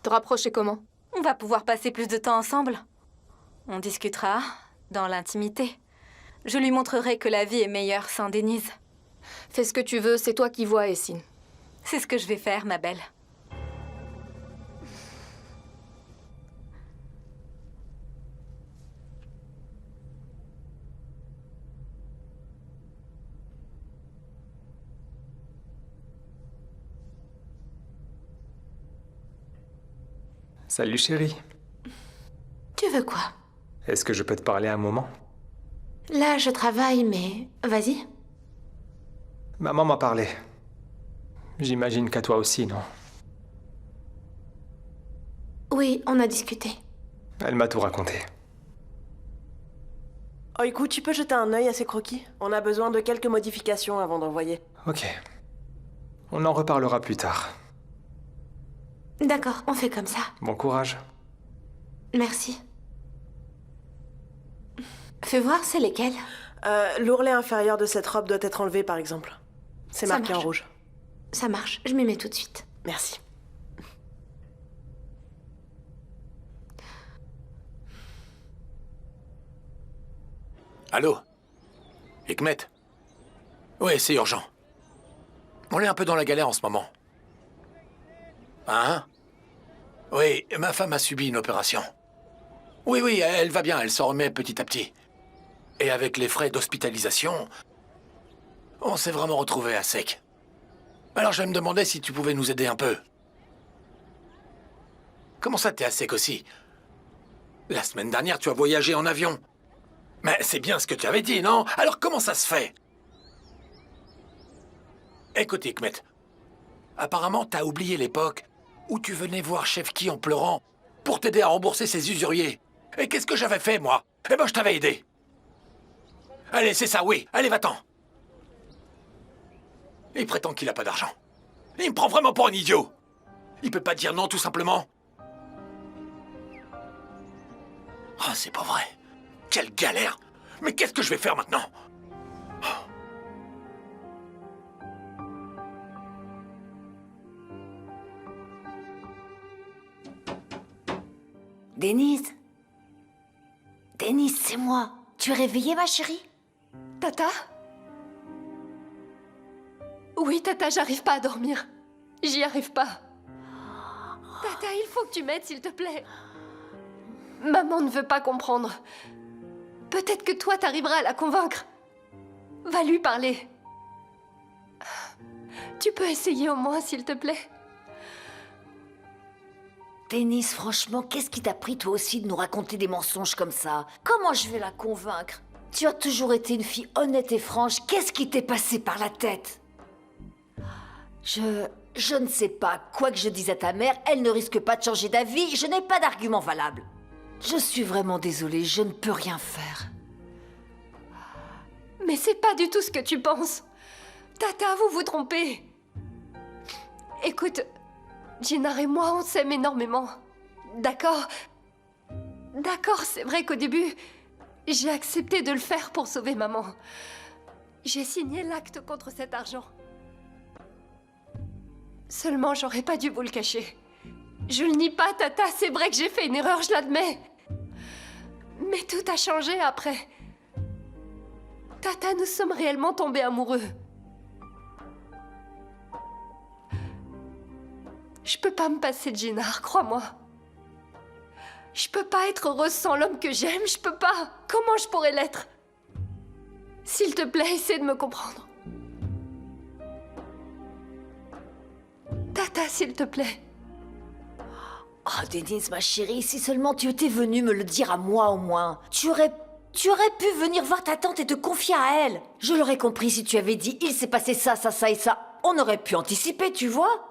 Te rapprocher comment? On va pouvoir passer plus de temps ensemble. On discutera dans l'intimité. Je lui montrerai que la vie est meilleure sans Denise. Fais ce que tu veux, c'est toi qui vois, Essine. C'est ce que je vais faire, ma belle. Salut chérie. Tu veux quoi? Est-ce que je peux te parler un moment? Là, je travaille, mais... Vas-y. Maman m'a parlé. J'imagine qu'à toi aussi, non? Oui, on a discuté. Elle m'a tout raconté. Oiku, tu peux jeter un œil à ces croquis? On a besoin de quelques modifications avant d'envoyer. Ok. On en reparlera plus tard. D'accord, on fait comme ça. Bon courage. Merci. Fais voir, c'est lesquels? L'ourlet inférieur de cette robe doit être enlevé, par exemple. C'est Ça marqué en marche. rouge. Ça marche, je m'y mets tout de suite. Merci. Allô? Hikmet? Ouais, c'est urgent. On est un peu dans la galère en ce moment. Hein? Oui, ma femme a subi une opération. Oui, elle va bien, elle s'en remet petit à petit. Et avec les frais d'hospitalisation, on s'est vraiment retrouvés à sec. Alors je me demandais si tu pouvais nous aider un peu. Comment ça, t'es à sec aussi? La semaine dernière, tu as voyagé en avion. Mais c'est bien ce que tu avais dit, non? Alors comment ça se fait? Écoute, Hikmet. Apparemment, t'as oublié l'époque où tu venais voir Chefki en pleurant pour t'aider à rembourser ses usuriers. Et qu'est-ce que j'avais fait, moi? Eh ben, je t'avais aidé. Allez, c'est ça, oui. Allez, va-t'en. Il prétend qu'il a pas d'argent. Il me prend vraiment pour un idiot. Il peut pas dire non, tout simplement. Ah, c'est pas vrai. Quelle galère. Mais qu'est-ce que je vais faire maintenant? Denise? Denise, c'est moi. Tu es réveillée, ma chérie? Tata? Oui, Tata, j'arrive pas à dormir. J'y arrive pas. Tata, il faut que tu m'aides, s'il te plaît. Maman ne veut pas comprendre. Peut-être que toi, t'arriveras à la convaincre. Va lui parler. Tu peux essayer au moins, s'il te plaît. Denise, franchement, qu'est-ce qui t'a pris toi aussi de nous raconter des mensonges comme ça? Comment je vais la convaincre? Tu as toujours été une fille honnête et franche. Qu'est-ce qui t'est passé par la tête? Je ne sais pas. Quoi que je dise à ta mère, elle ne risque pas de changer d'avis. Je n'ai pas d'argument valable. Je suis vraiment désolée, je ne peux rien faire. Mais c'est pas du tout ce que tu penses. Tata, vous vous trompez. Écoute, Ghinar et moi, on s'aime énormément. D'accord? D'accord, c'est vrai qu'au début, j'ai accepté de le faire pour sauver maman. J'ai signé l'acte contre cet argent. Seulement, j'aurais pas dû vous le cacher. Je le nie pas, Tata, c'est vrai que j'ai fait une erreur, je l'admets. Mais tout a changé après. Tata, nous sommes réellement tombés amoureux. Je peux pas me passer de Ghinar, crois-moi. Je peux pas être heureuse sans l'homme que j'aime, je peux pas. Comment je pourrais l'être? S'il te plaît, essaie de me comprendre. Tata, s'il te plaît. Oh, Denise, ma chérie, si seulement tu étais venue me le dire à moi au moins. Tu aurais pu venir voir ta tante et te confier à elle. Je l'aurais compris si tu avais dit « il s'est passé ça, ça, ça et ça ». On aurait pu anticiper, tu vois.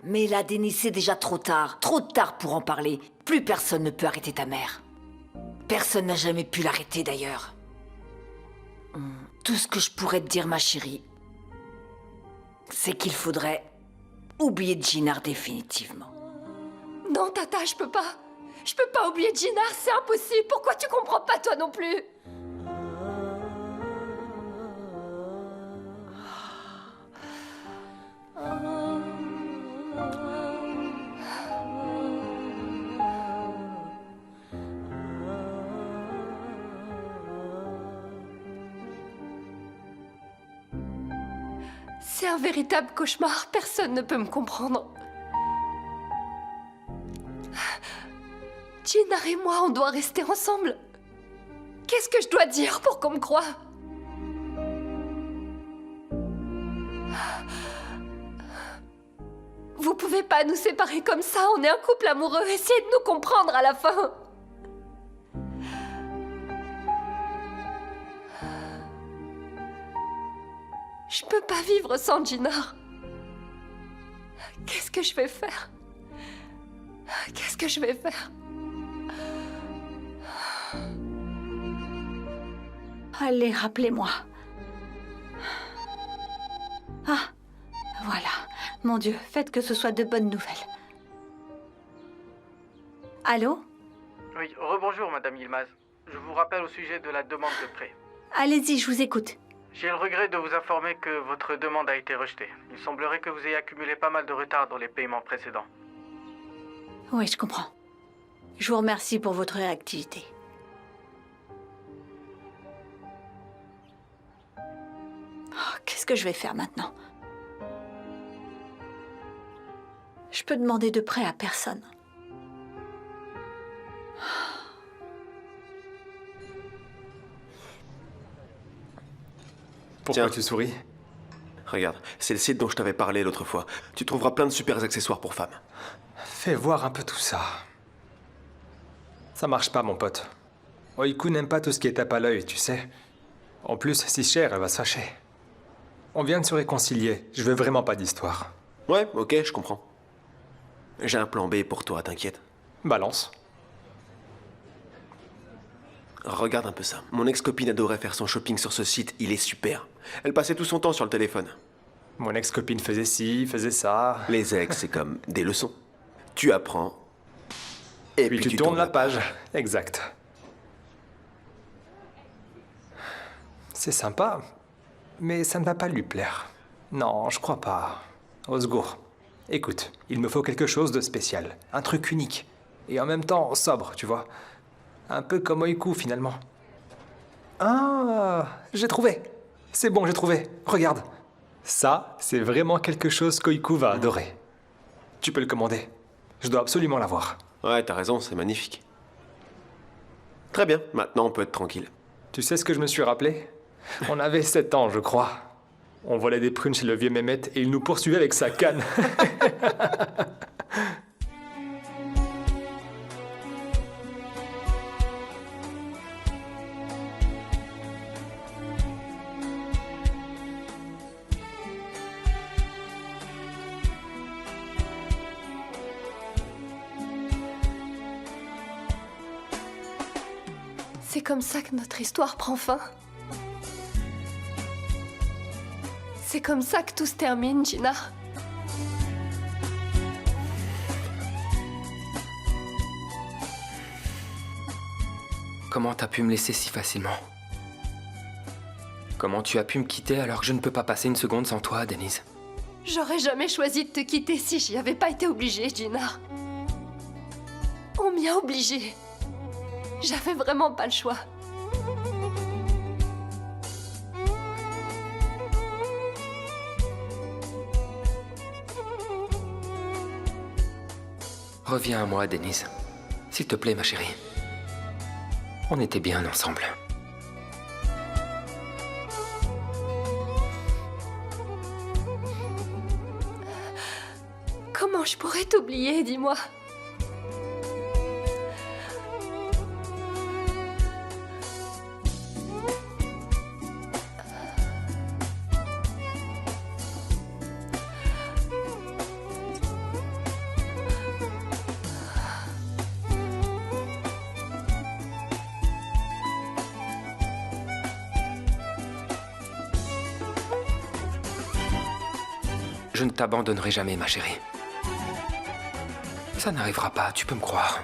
Mais là, Denise, c'est déjà trop tard. Trop tard pour en parler. Plus personne ne peut arrêter ta mère. Personne n'a jamais pu l'arrêter, d'ailleurs. Tout ce que je pourrais te dire, ma chérie, c'est qu'il faudrait oublier Jinard définitivement. Non, Tata, je peux pas. Je peux pas oublier Jinard, c'est impossible. Pourquoi tu comprends pas, toi non plus? C'est un véritable cauchemar. Personne ne peut me comprendre. Jinard et moi, on doit rester ensemble. Qu'est-ce que je dois dire pour qu'on me croie? Vous pouvez pas nous séparer comme ça, on est un couple amoureux. Essayez de nous comprendre à la fin. Je peux pas vivre sans Jinard. Qu'est-ce que je vais faire? Qu'est-ce que je vais faire? Allez, rappelez-moi. Ah, voilà. Mon Dieu, faites que ce soit de bonnes nouvelles. Allô? Oui, rebonjour, Madame Yilmaz. Je vous rappelle au sujet de la demande de prêt. Allez-y, je vous écoute. J'ai le regret de vous informer que votre demande a été rejetée. Il semblerait que vous ayez accumulé pas mal de retard dans les paiements précédents. Oui, je comprends. Je vous remercie pour votre réactivité. Oh, qu'est-ce que je vais faire maintenant? Je peux demander de prêt à personne. Pourquoi tu souris? Regarde, c'est le site dont je t'avais parlé l'autre fois. Tu trouveras plein de super accessoires pour femmes. Fais voir un peu tout ça. Ça marche pas, mon pote. Oiku n'aime pas tout ce qui est tape à l'œil, tu sais. En plus, si cher, elle va se fâcher. On vient de se réconcilier. Je veux vraiment pas d'histoire. Ouais, ok, je comprends. J'ai un plan B pour toi, t'inquiète. Balance. Regarde un peu ça. Mon ex-copine adorait faire son shopping sur ce site, il est super. Elle passait tout son temps sur le téléphone. Mon ex-copine faisait ci, faisait ça. Les ex, c'est comme des leçons. Tu apprends, et puis tu tournes la page. Exact. C'est sympa, mais ça ne va pas lui plaire. Non, je crois pas. Au secours. Écoute, il me faut quelque chose de spécial. Un truc unique. Et en même temps, sobre, tu vois. Un peu comme Oiku, finalement. Ah, j'ai trouvé. C'est bon, j'ai trouvé. Regarde. Ça, c'est vraiment quelque chose qu'Oiku va adorer. Tu peux le commander. Je dois absolument l'avoir. Ouais, t'as raison, c'est magnifique. Très bien, maintenant on peut être tranquille. Tu sais ce que je me suis rappelé? On avait 7 ans, je crois. On volait des prunes chez le vieux Mehmet et il nous poursuivait avec sa canne. C'est comme ça que notre histoire prend fin. C'est comme ça que tout se termine, Jinard. Comment t'as pu me laisser si facilement? Comment tu as pu me quitter alors que je ne peux pas passer une seconde sans toi, Denise? J'aurais jamais choisi de te quitter si j'y avais pas été obligée, Jinard. On m'y a obligée. J'avais vraiment pas le choix. Reviens à moi, Denise. S'il te plaît, ma chérie. On était bien ensemble. Comment je pourrais t'oublier, dis-moi? Je ne t'abandonnerai jamais, ma chérie. Ça n'arrivera pas, tu peux me croire.